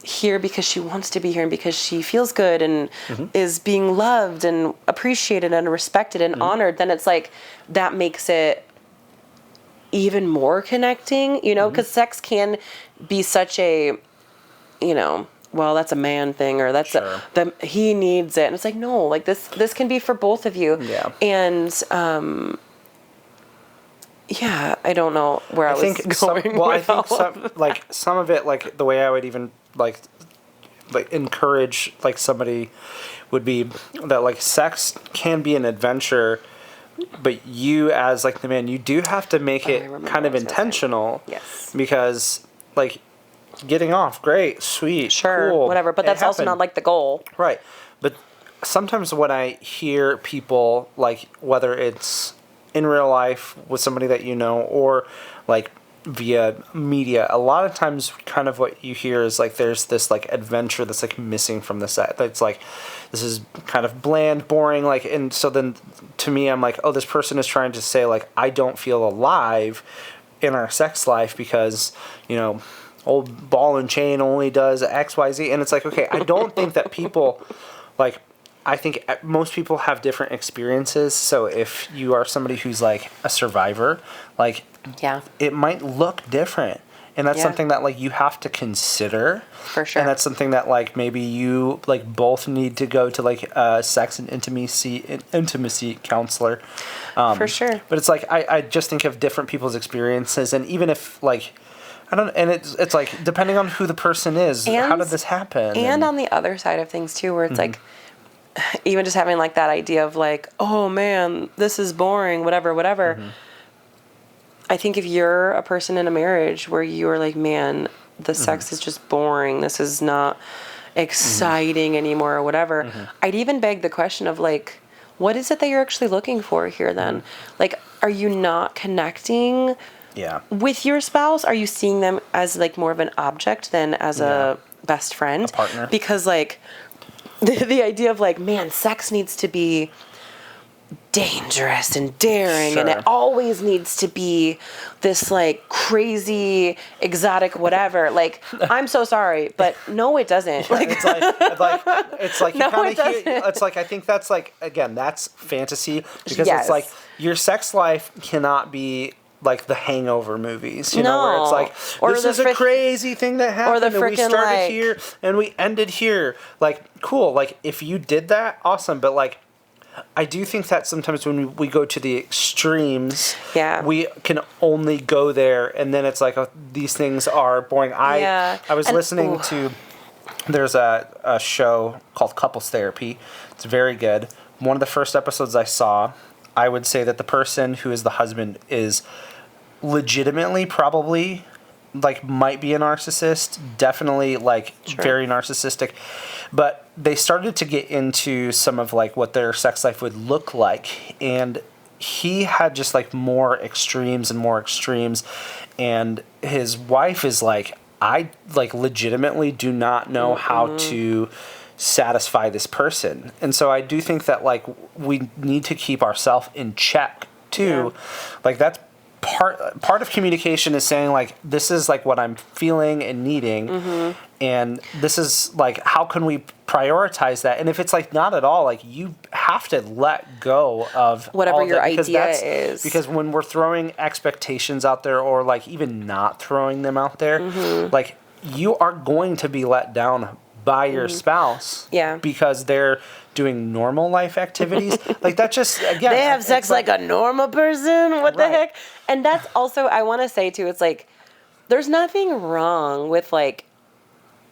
here because she wants to be here and because she feels good and is being loved and appreciated and respected and honored. Then it's like that makes it even more connecting, you know, because sex can be such a, you know, well, that's a man thing or that's he needs it. And it's like, no, like this can be for both of you. Yeah. And, yeah, I don't know where I was going. I think some of it, like the way I would even like encourage like somebody would be that like sex can be an adventure, but you as like the man, you do have to make it kind of intentional. Yes. Because like getting off, great, sweet, sure, cool, whatever, but that's also not like the goal. Right. But sometimes when I hear people, like whether it's in real life with somebody that you know or like via media, a lot of times kind of what you hear is like there's this like adventure that's like missing from the set. It's like this is kind of bland, boring, like, and so then to me I'm like, oh, this person is trying to say like I don't feel alive in our sex life because, you know, old ball and chain only does XYZ. And it's like, okay, I don't think that people like, I think most people have different experiences. So if you are somebody who's like a survivor, like it might look different. And that's something that like you have to consider. For sure. And that's something that like maybe you like both need to go to like a sex and intimacy counselor. For sure. But it's like I just think of different people's experiences, and even if like I don't, and it's like depending on who the person is, how did this happen? And on the other side of things too, where it's like even just having like that idea of like, oh man, this is boring, whatever. I think if you're a person in a marriage where you're like, man, the sex is just boring, this is not exciting anymore or whatever, I'd even beg the question of like, what is it that you're actually looking for here then? Like, are you not connecting with your spouse? Are you seeing them as like more of an object than as a best friend? A partner. Because like the idea of like, man, sex needs to be dangerous and daring and it always needs to be this like crazy exotic whatever, like I'm so sorry but no it doesn't. Like it's like you no, kind it of hear, doesn't. it's like I think that's like again that's fantasy because it's like your sex life cannot be like the Hangover movies, you know, where it's like or this is a crazy thing that happened or the and we started like, here and we ended here, like cool, like if you did that, awesome, but like I do think that sometimes when we go to the extremes, we can only go there, and then it's like, oh, these things are boring. I was listening to, there's a show called Couples Therapy. It's very good. One of the first episodes I saw, I would say that the person who is the husband is legitimately probably like might be a narcissist, definitely like very narcissistic, but they started to get into some of like what their sex life would look like, and he had just like more extremes, and his wife is like, I like legitimately do not know how to satisfy this person. And so I do think that like we need to keep ourselves in check too. Like that's part of communication is saying like, this is like what I'm feeling and needing, and this is like, how can we prioritize that? And if it's like not at all, like you have to let go of whatever your idea is, because when we're throwing expectations out there or like even not throwing them out there, like you are going to be let down by your spouse because they're doing normal life activities. Like that just, again, they have sex like a normal person. What the heck? And that's also, I want to say too, it's like, there's nothing wrong with like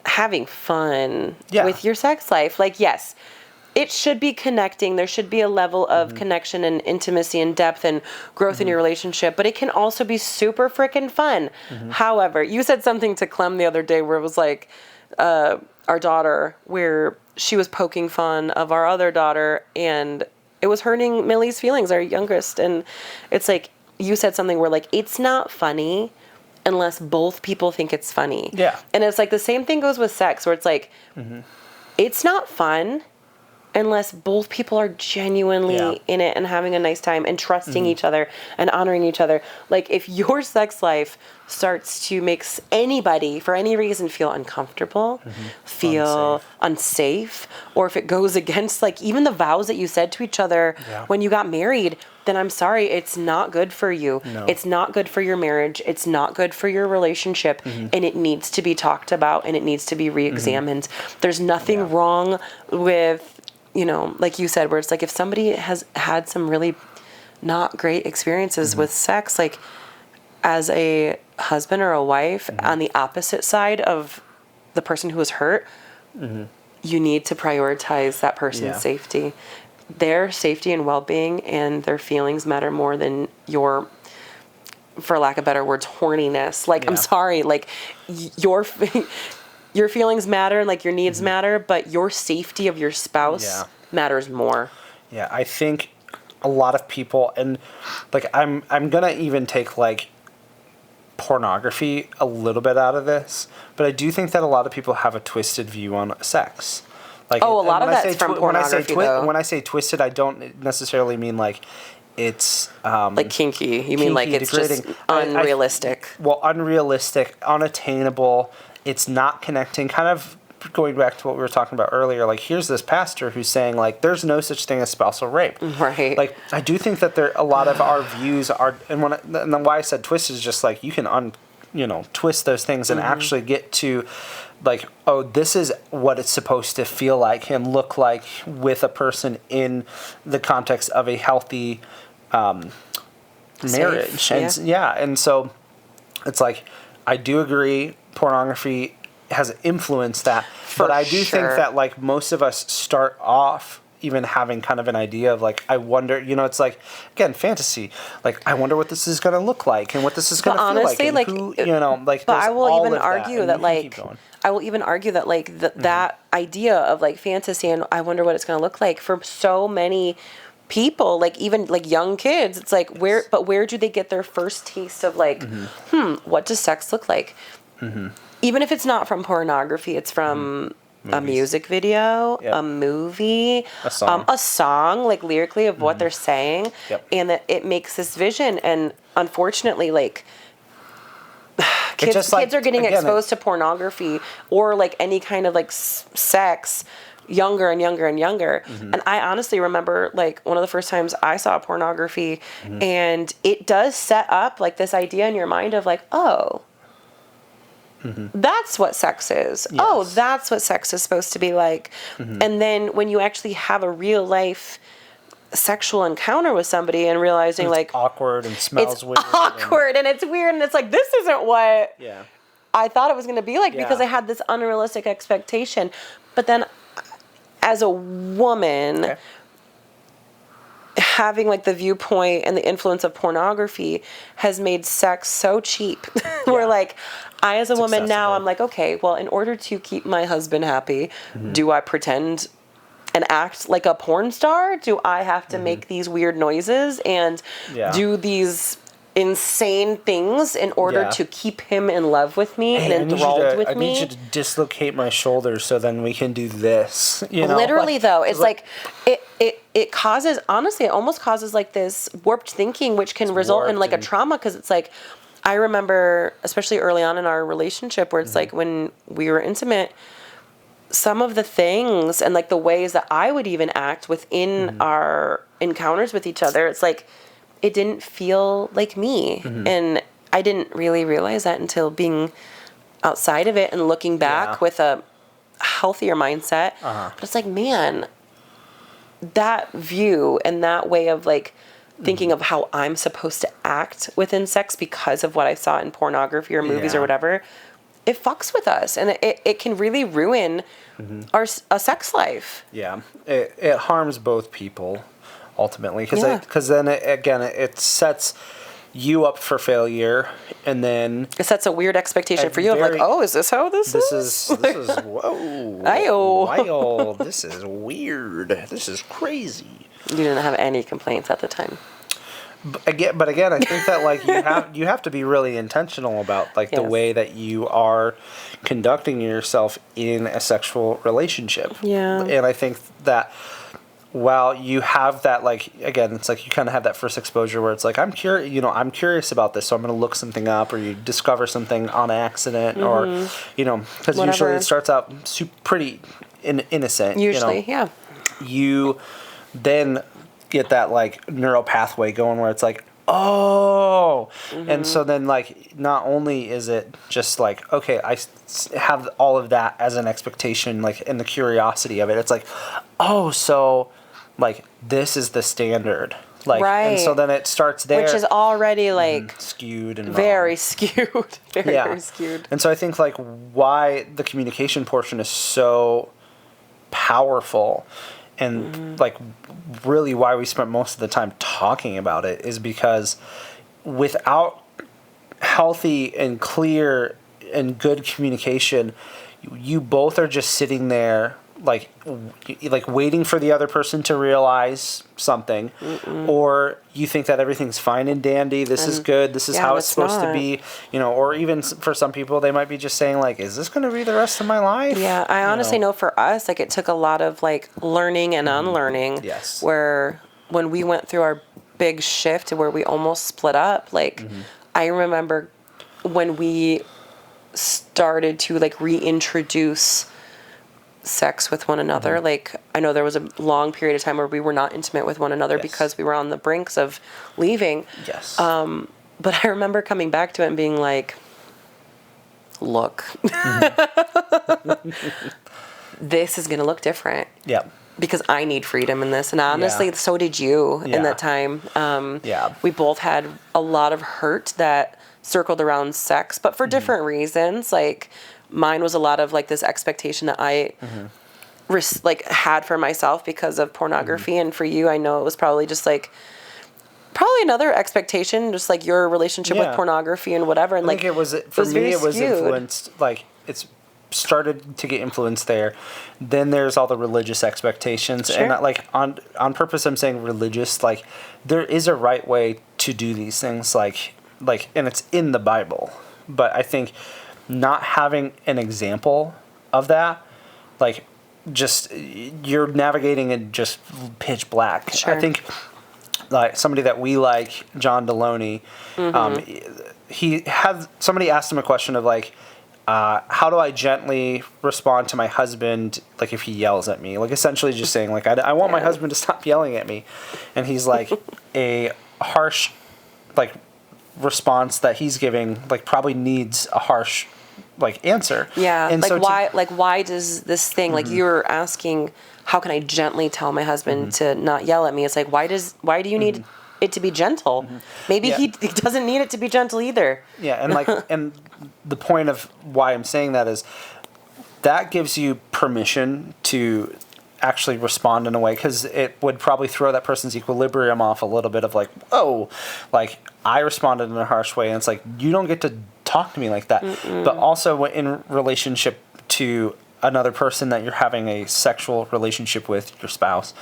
having fun with your sex life. Like, yes, it should be connecting. There should be a level of connection and intimacy and depth and growth in your relationship, but it can also be super freaking fun. However, you said something to Clem the other day where it was like, our daughter, where she was poking fun of our other daughter, and it was hurting Millie's feelings, our youngest. And it's like, you said something where like, it's not funny unless both people think it's funny. Yeah. And it's like the same thing goes with sex, where it's like, it's not fun unless both people are genuinely in it and having a nice time and trusting each other and honoring each other. Like, if your sex life starts to make anybody, for any reason, feel uncomfortable, feel unsafe, or if it goes against, like, even the vows that you said to each other when you got married, then I'm sorry, it's not good for you. No. It's not good for your marriage. It's not good for your relationship. And it needs to be talked about, and it needs to be re-examined. There's nothing wrong with, you know, like you said, where it's like, if somebody has had some really not great experiences with sex, like, as a husband or a wife on the opposite side of the person who was hurt, you need to prioritize that person's safety. Their safety and well-being and their feelings matter more than your, for lack of better words, horniness. Like, I'm sorry, like, your feelings matter, like, your needs matter, but your safety of your spouse matters more. Yeah, I think a lot of people, and, like, I'm gonna even take, like, pornography a little bit out of this, but I do think that a lot of people have a twisted view on sex. Like, a lot of that's from pornography, though. When I say twisted, I don't necessarily mean, like, it's like kinky. You mean like it's degrading. Just unrealistic? Unrealistic, unattainable. It's not connecting. Kind of going back to what we were talking about earlier. Like, here's this pastor who's saying, like, there's no such thing as spousal rape. Right. Like, I do think that a lot of our views are, and then why I said twist is just like, you can twist those things and actually get to, like, oh, this is what it's supposed to feel like and look like with a person in the context of a healthy marriage. Safe, And so it's like, I do agree pornography has influenced that, but I do think that, like, most of us start off even having kind of an idea of, like, I wonder, it's like, again, fantasy, like, I wonder what this is going to look like and what this is going to feel like. Honestly, like, who, but I will even argue that, like, that idea of, like, fantasy and I wonder what it's going to look like for so many people, like, even, like, young kids, it's like, where do they get their first taste of, like, what does sex look like? Even if it's not from pornography, it's from a music video, a movie, a song, like, lyrically of what they're saying, and that it makes this vision. And unfortunately, like, kids are getting exposed to pornography or, like, any kind of, like, sex younger and younger and younger. And I honestly remember, like, one of the first times I saw pornography, and it does set up, like, this idea in your mind of, like, oh, that's what sex is. Yes. Oh, that's what sex is supposed to be like. And then when you actually have a real life sexual encounter with somebody and realizing, like, awkward and smells weird. Awkward and it's weird and it's like, this isn't what I thought it was going to be like, because I had this unrealistic expectation. But then as a woman, having, like, the viewpoint and the influence of pornography has made sex so cheap. Where, like, I, as a woman accessible. Now, I'm like, okay, well, in order to keep my husband happy, do I pretend and act like a porn star? Do I have to make these weird noises and do these insane things in order to keep him in love with me and enthralled with me? I need you to dislocate my shoulders so then we can do this. Literally, like, though, it's like it causes, honestly, it almost causes, like, this warped thinking, which can result in, like, a trauma, because it's like, I remember, especially early on in our relationship, where it's like, when we were intimate, some of the things and, like, the ways that I would even act within our encounters with each other, it's like, it didn't feel like me. And I didn't really realize that until being outside of it and looking back with a healthier mindset. But it's like, man, that view and that way of, like, thinking of how I'm supposed to act within sex because of what I saw in pornography or movies or whatever, it fucks with us, and it can really ruin a sex life. Yeah, it harms both people ultimately, because then it sets you up for failure, and then it sets a weird expectation for you of, like, oh, is this how this is? This is whoa, wild. This is weird. This is crazy. You didn't have any complaints at the time. But again, I think that like you have to be really intentional about like the Yes. way that you are conducting yourself in a sexual relationship. Yeah. And I think that while you have that, like, again, it's like you kind of have that first exposure where it's like, I'm curious about this, so I'm going to look something up, or you discover something on accident, or, because usually Whatever. it starts out pretty innocent. Usually, yeah. You then get that like neural pathway going where it's like, oh, and so then like not only is it just like, okay, have all of that as an expectation, like in the curiosity of it, it's like, oh, so like this is the standard, like, and so Right. then it starts there, Which is already like skewed and very wrong. skewed. Very skewed. And so I think like why the communication portion is so powerful, and like really why we spent most of the time talking about it, is because without healthy and clear and good communication, you both are just sitting there like waiting for the other person to realize something, or you think that everything's fine and dandy, this is good, this is how it's supposed to be, or even for some people they might be just saying like, is this going to be the rest of my life? Yeah, I honestly know for us, like it took a lot of like learning and unlearning. Yes. Where when we went through our big shift where we almost split up, like I remember when we started to like reintroduce sex with one another. Like I know there was a long period of time where we were not intimate with one another because we were on the brinks of leaving. Yes. But I remember coming back to it and being like, look, this is going to look different. Yeah. Because I need freedom in this. And honestly, so did you in that time. We both had a lot of hurt that circled around sex, but for different reasons. Like mine was a lot of like this expectation that I had for myself because of pornography. And for you, I know it was probably just like, another expectation, just like your relationship with pornography and whatever. And I think it was, for me, it was influenced, like it's started to get influenced there. Then there's all the religious expectations, and like on purpose I'm saying religious, like there is a right way to do these things, like and it's in the Bible, but I think not having an example of that, like just you're navigating in just pitch black. I think like somebody that we like, John Deloney, somebody asked him a question of like, how do I gently respond to my husband, like if he yells at me? Like essentially just saying like, I want my husband to stop yelling at me. And he's like, a harsh like response that he's giving like probably needs a harsh like answer. Yeah. And like why does this thing, like you're asking, how can I gently tell my husband to not yell at me? It's like, why do you need it to be gentle? Maybe he doesn't need it to be gentle either. Yeah. And like, and the point of why I'm saying that is that gives you permission to actually respond in a way, because it would probably throw that person's equilibrium off a little bit of like, oh, like I responded in a harsh way, and it's like, you don't get to talk to me like that. But also in relationship to another person that you're having a sexual relationship with, your spouse,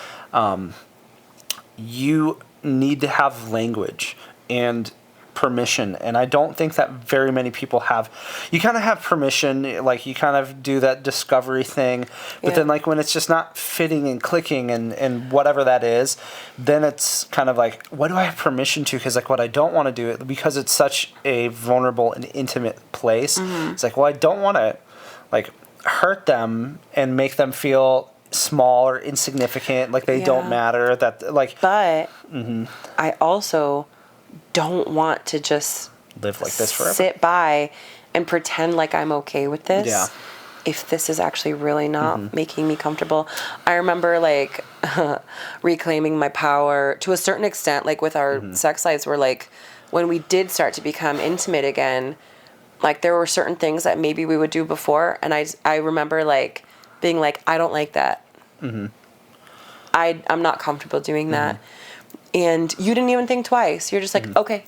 you need to have language and permission, and I don't think that very many people have. You kind of have permission, like you kind of do that discovery thing, but then like when it's just not fitting and clicking and whatever that is, then it's kind of like, what do I have permission to? Because like what I don't want to do, it because it's such a vulnerable and intimate place, it's like, well, I don't want to like hurt them and make them feel small or insignificant, like they don't matter, that like, but I also don't want to just live like this forever, sit by and pretend like I'm okay with this if this is actually really not making me comfortable. I remember like reclaiming my power to a certain extent, like with our sex lives, where like when we did start to become intimate again, like there were certain things that maybe we would do before, and I remember like being like, I don't like that. I'm not comfortable doing that. And you didn't even think twice. You're just like, okay,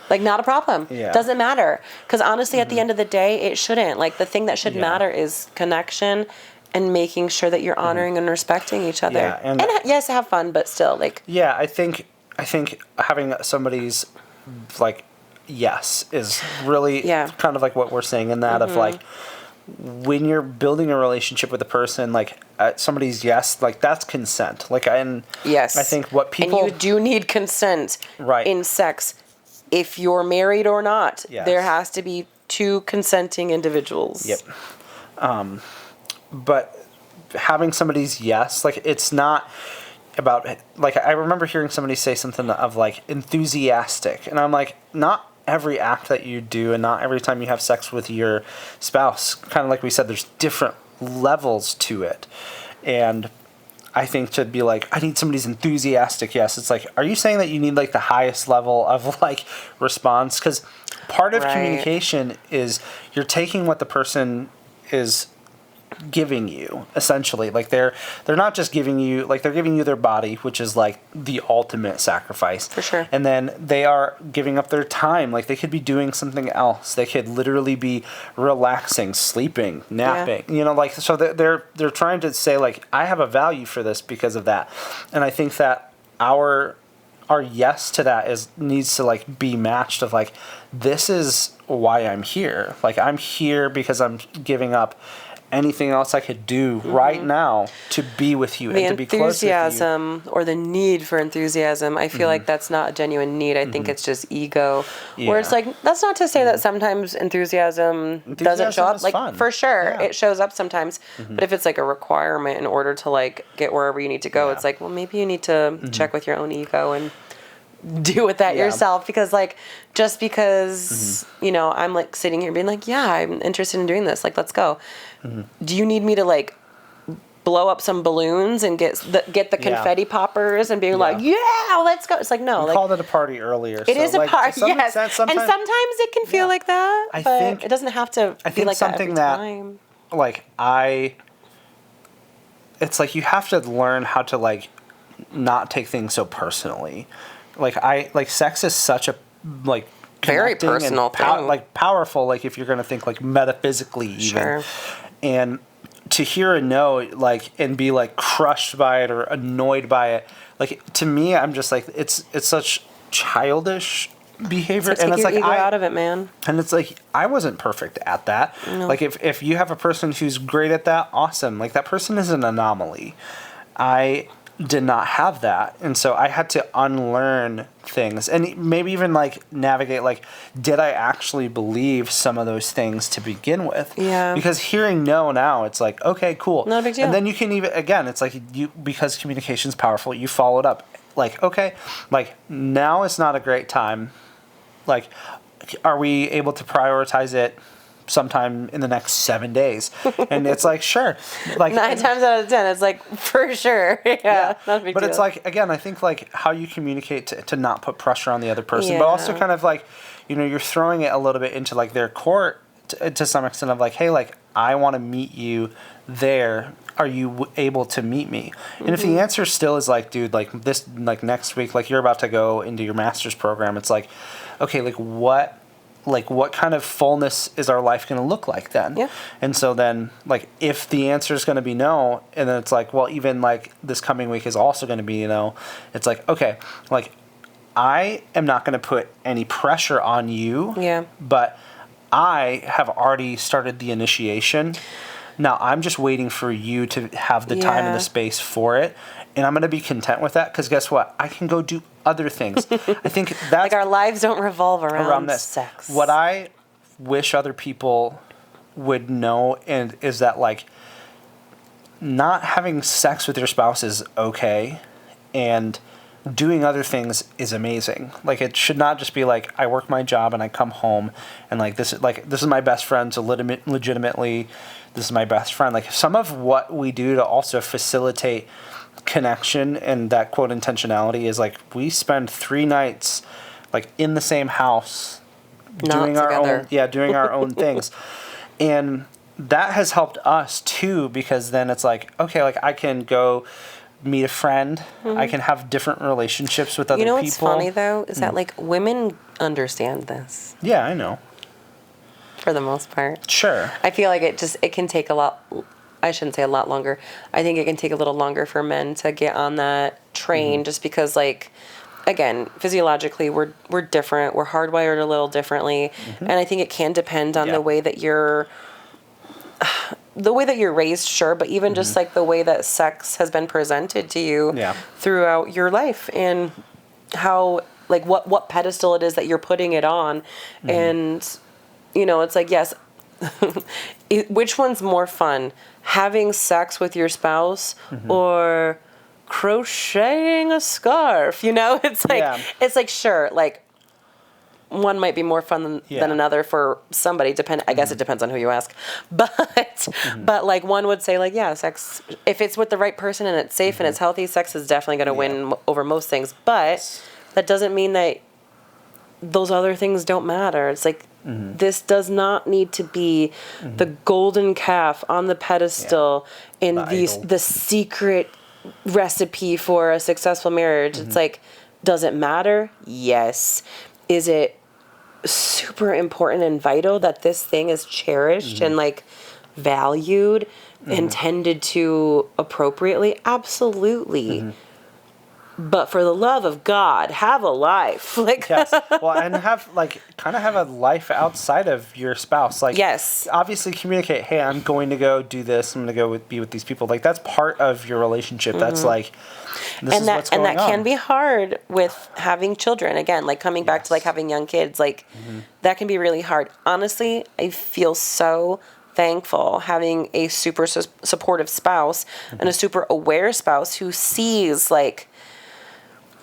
like not a problem. Doesn't matter. Because honestly, at the end of the day, it shouldn't. Like the thing that should matter is connection and making sure that you're honoring and respecting each other. And yes, have fun, but still like. Yeah, I think I think having somebody's like yes is really kind of like what we're saying in that of like when you're building a relationship with a person, like somebody's yes, like that's consent. Like yes, I think what people and you do need consent right in sex, if you're married or not. Yes. There has to be two consenting individuals. Yep. But having somebody's yes, like it's not about like I remember hearing somebody say something of like enthusiastic, and I'm like, not every act that you do and not every time you have sex with your spouse, kind of like we said, there's different levels to it. And I think to be like, I need somebody's enthusiastic yes, it's like, are you saying that you need like the highest level of like response? Because part of communication is you're taking what the person is giving you, essentially. Like they're not just giving you, like they're giving you their body, which is like the ultimate sacrifice. For sure. And then they are giving up their time. Like they could be doing something else. They could literally be relaxing, sleeping, napping. You know, like so they're trying to say like, I have a value for this because of that. And I think that our yes to that needs to like be matched of like, this is why I'm here. Like I'm here because I'm giving up anything else I could do right now to be with you and to be close with you. The enthusiasm or the need for enthusiasm, I feel like that's not a genuine need. I think it's just ego. Where it's like, that's not to say that sometimes enthusiasm doesn't show up. Like fun. For sure, it shows up sometimes. But if it's like a requirement in order to like get wherever you need to go, it's like, well, maybe you need to check with your own ego and deal with that yourself, because like just because you know I'm like sitting here being like, yeah, I'm interested in doing this, like let's go. Do you need me to like blow up some balloons and get the confetti poppers and be like, yeah, let's go? It's like, no, we called it a party earlier. It is a like, party, yes. And sometimes it can feel like that, but I think it doesn't have to be like that every time. Like it's like you have to learn how to like not take things so personally. Like sex is such a like very personal thing, like powerful. Like if you're gonna think like metaphysically even, and to hear a no like and be like crushed by it or annoyed by it, like to me I'm just like it's such childish behavior. It's like, and it's your like ego out of it, man. And it's like I wasn't perfect at that. No. Like if you have a person who's great at that, awesome. Like that person is an anomaly. I did not have that, and so I had to unlearn things and maybe even like navigate like, did I actually believe some of those things to begin with? Because hearing no now, it's like, okay, cool, not a big deal. And then you can even, again, it's like you, because communication is powerful, you follow it up like, okay, like now is not a great time, like are we able to prioritize it sometime in the next 7 days? And it's like, sure, like 9 times out of 10 it's like, for sure. Not a big but deal. it's like, again, I think like how you communicate to not put pressure on the other person, but also kind of like, you know, you're throwing it a little bit into like their court to some extent of like, hey, like I want to meet you there, are you able to meet me? And if the answer still is like, dude, like this, like next week, like you're about to go into your master's program, it's like, okay, like what kind of fullness is our life going to look like then? And so then, like, if the answer is going to be no, and then it's like, well, even like this coming week is also going to be, you know, it's like, okay, like I am not going to put any pressure on you, but I have already started the initiation. Now I'm just waiting for you to have the time and the space for it. And I'm going to be content with that because guess what? I can go do other things. I think that's... like our lives don't revolve around this. Sex. What I wish other people would know and is that like not having sex with your spouse is okay and doing other things is amazing. Like it should not just be like I work my job and I come home and like this is my best friend, so legitimately this is my best friend. Like some of what we do to also facilitate connection and that quote intentionality is like we spend 3 nights like in the same house doing our own things, and that has helped us too because then it's like, okay, like I can go meet a friend, I can have different relationships with other people. You know what's funny though is that like women understand this. Yeah, I know. For the most part. Sure. I feel like it can take a lot. I shouldn't say a lot longer. I think it can take a little longer for men to get on that train just because like again, physiologically, we're different. We're hardwired a little differently, and I think it can depend on the way that you're raised, sure, but even just like the way that sex has been presented to you throughout your life, and how, like, what pedestal it is that you're putting it on, and it's like, yes, which one's more fun, having sex with your spouse or crocheting a scarf? It's like, sure, like, one might be more fun than another for somebody. I guess it depends on who you ask. But but like, one would say, like, yeah, sex, if it's with the right person and it's safe and it's healthy, sex is definitely going to win over most things. But that doesn't mean that those other things don't matter. It's like, this does not need to be the golden calf on the pedestal in the secret recipe for a successful marriage. It's like, does it matter? Yes. Is it super important and vital that this thing is cherished and like valued and tended to appropriately? Absolutely. But for the love of God, have a life. Like, yes. Well, and have a life outside of your spouse. Like, yes. Obviously communicate, hey, I'm going to go do this. I'm going to go be with these people. Like, that's part of your relationship. That's like, this is what's going on. And that can be hard with having children. Again, like, coming back to like having young kids, like that can be really hard. Honestly, I feel so thankful having a super supportive spouse and a super aware spouse who sees like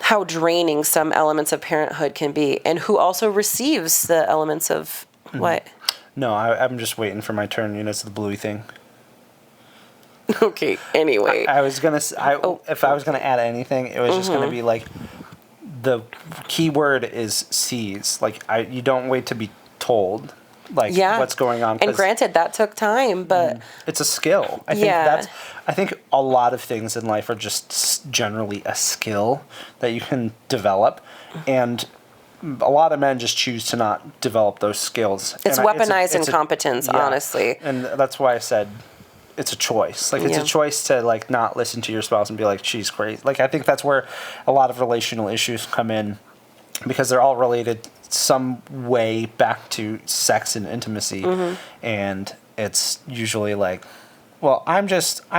how draining some elements of parenthood can be, and who also receives the elements of what? No, I'm just waiting for my turn. It's the bluey thing. Okay. Anyway, I was gonna. If I was gonna add anything, it was just gonna be like, the key word is sees. Like, you don't wait to be told, like, what's going on. And granted, that took time, but it's a skill. I think a lot of things in life are just generally a skill that you can develop, and a lot of men just choose to not develop those skills. It's weaponized incompetence, honestly. And that's why I said it's a choice. Like, it's a choice to, like, not listen to your spouse and be like, she's crazy. Like, I think that's where a lot of relational issues come in, because they're all related some way back to sex and intimacy. And it's usually like, well, I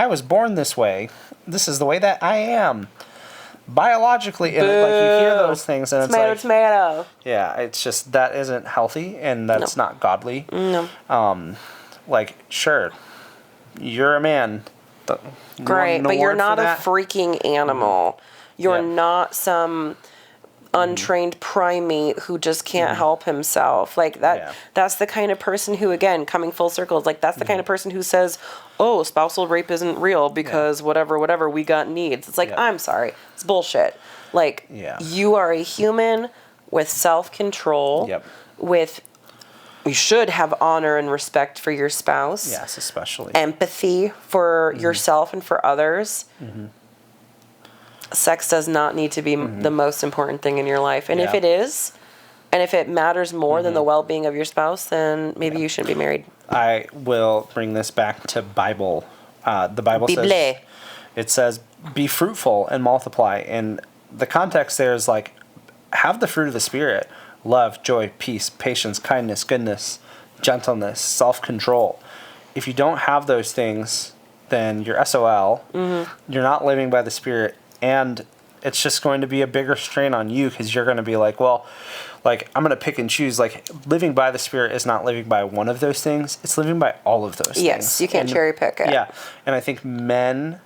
was born this way. This is the way that I am biologically. And like, you hear those things and tomato. Yeah, it's just, that isn't healthy, and that's not godly. No. Like, sure, you're a man. Great, but you're not a freaking animal. You're not some untrained primate who just can't help himself. Like, that's the kind of person who, again, coming full circle, is like, that's the kind of person who says, oh, spousal rape isn't real because whatever, we got needs. It's like, I'm sorry, it's bullshit. Like, you are a human with self-control, you should have honor and respect for your spouse. Yes, especially. Empathy for yourself and for others. Sex does not need to be the most important thing in your life. And if it is, and if it matters more than the well-being of your spouse, then maybe you shouldn't be married. I will bring this back to Bible. The Bible says, be fruitful and multiply. And the context there is like, have the fruit of the Spirit: love, joy, peace, patience, kindness, goodness, gentleness, self-control. If you don't have those things, then you're SOL. You're not living by the Spirit. And it's just going to be a bigger strain on you, because you're going to be like, well, like, I'm going to pick and choose. Like, living by the Spirit is not living by one of those things. It's living by all of those things. Yes, you can't cherry pick it. Yeah. And I think men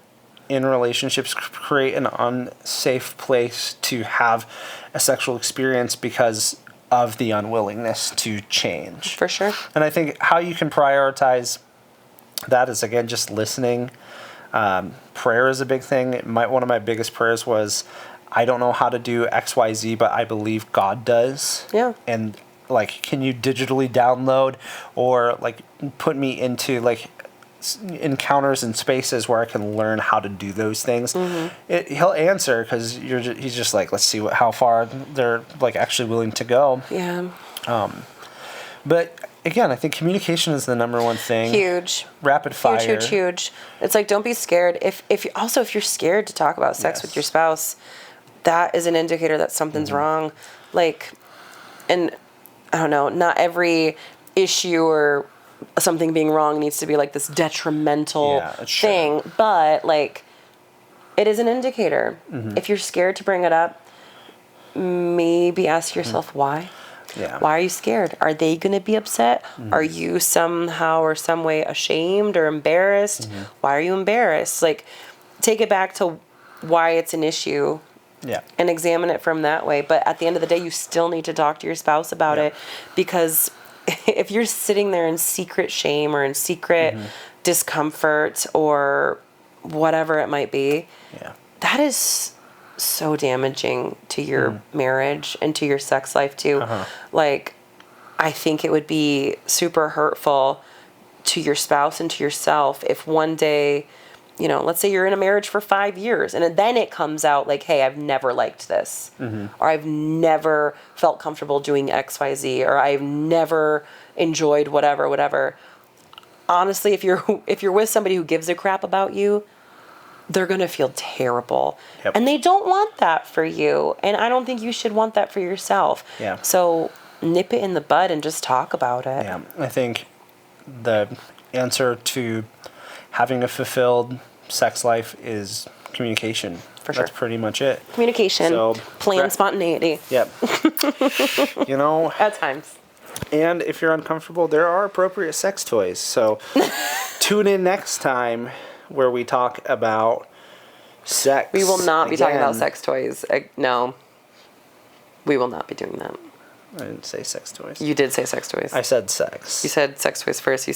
in relationships create an unsafe place to have a sexual experience because of the unwillingness to change. For sure. And I think how you can prioritize that is, again, just listening. Prayer is a big thing. One of my biggest prayers was, I don't know how to do XYZ, but I believe God does. Yeah. And like, can you digitally download or like put me into like encounters and spaces where I can learn how to do those things? He'll answer, because he's just like, let's see how far they're like actually willing to go. Yeah. But again, I think communication is the number one thing. Huge. Rapid fire. Huge. It's like, don't be scared. If you're scared to talk about sex with your spouse, that is an indicator that something's wrong. Like, and I don't know, not every issue or something being wrong needs to be like this detrimental thing, but like, it is an indicator. If you're scared to bring it up, maybe ask yourself why. Yeah. Why are you scared? Are they going to be upset? Are you somehow or some way ashamed or embarrassed? Why are you embarrassed? Like, take it back to why it's an issue. Yeah. And examine it from that way. But at the end of the day, you still need to talk to your spouse about it, because if you're sitting there in secret shame or in secret discomfort or whatever it might be, that is so damaging to your marriage and to your sex life too. Like, I think it would be super hurtful to your spouse and to yourself if one day, you know, let's say you're in a marriage for 5 years and then it comes out like, hey, I've never liked this, or I've never felt comfortable doing XYZ, or I've never enjoyed whatever. Honestly, if you're with somebody who gives a crap about you, they're going to feel terrible. And they don't want that for you. And I don't think you should want that for yourself. So nip it in the bud and just talk about it. Yeah, I think the answer to having a fulfilled sex life is communication. For sure. That's pretty much it. Communication, So, plain spontaneity. Yep. You know. At times. And if you're uncomfortable, there are appropriate sex toys. So tune in next time where we talk about sex. We will not be talking about again. sex toys. No. We will not be doing that. I didn't say sex toys. You did say sex toys. I said sex. You said sex toys first. You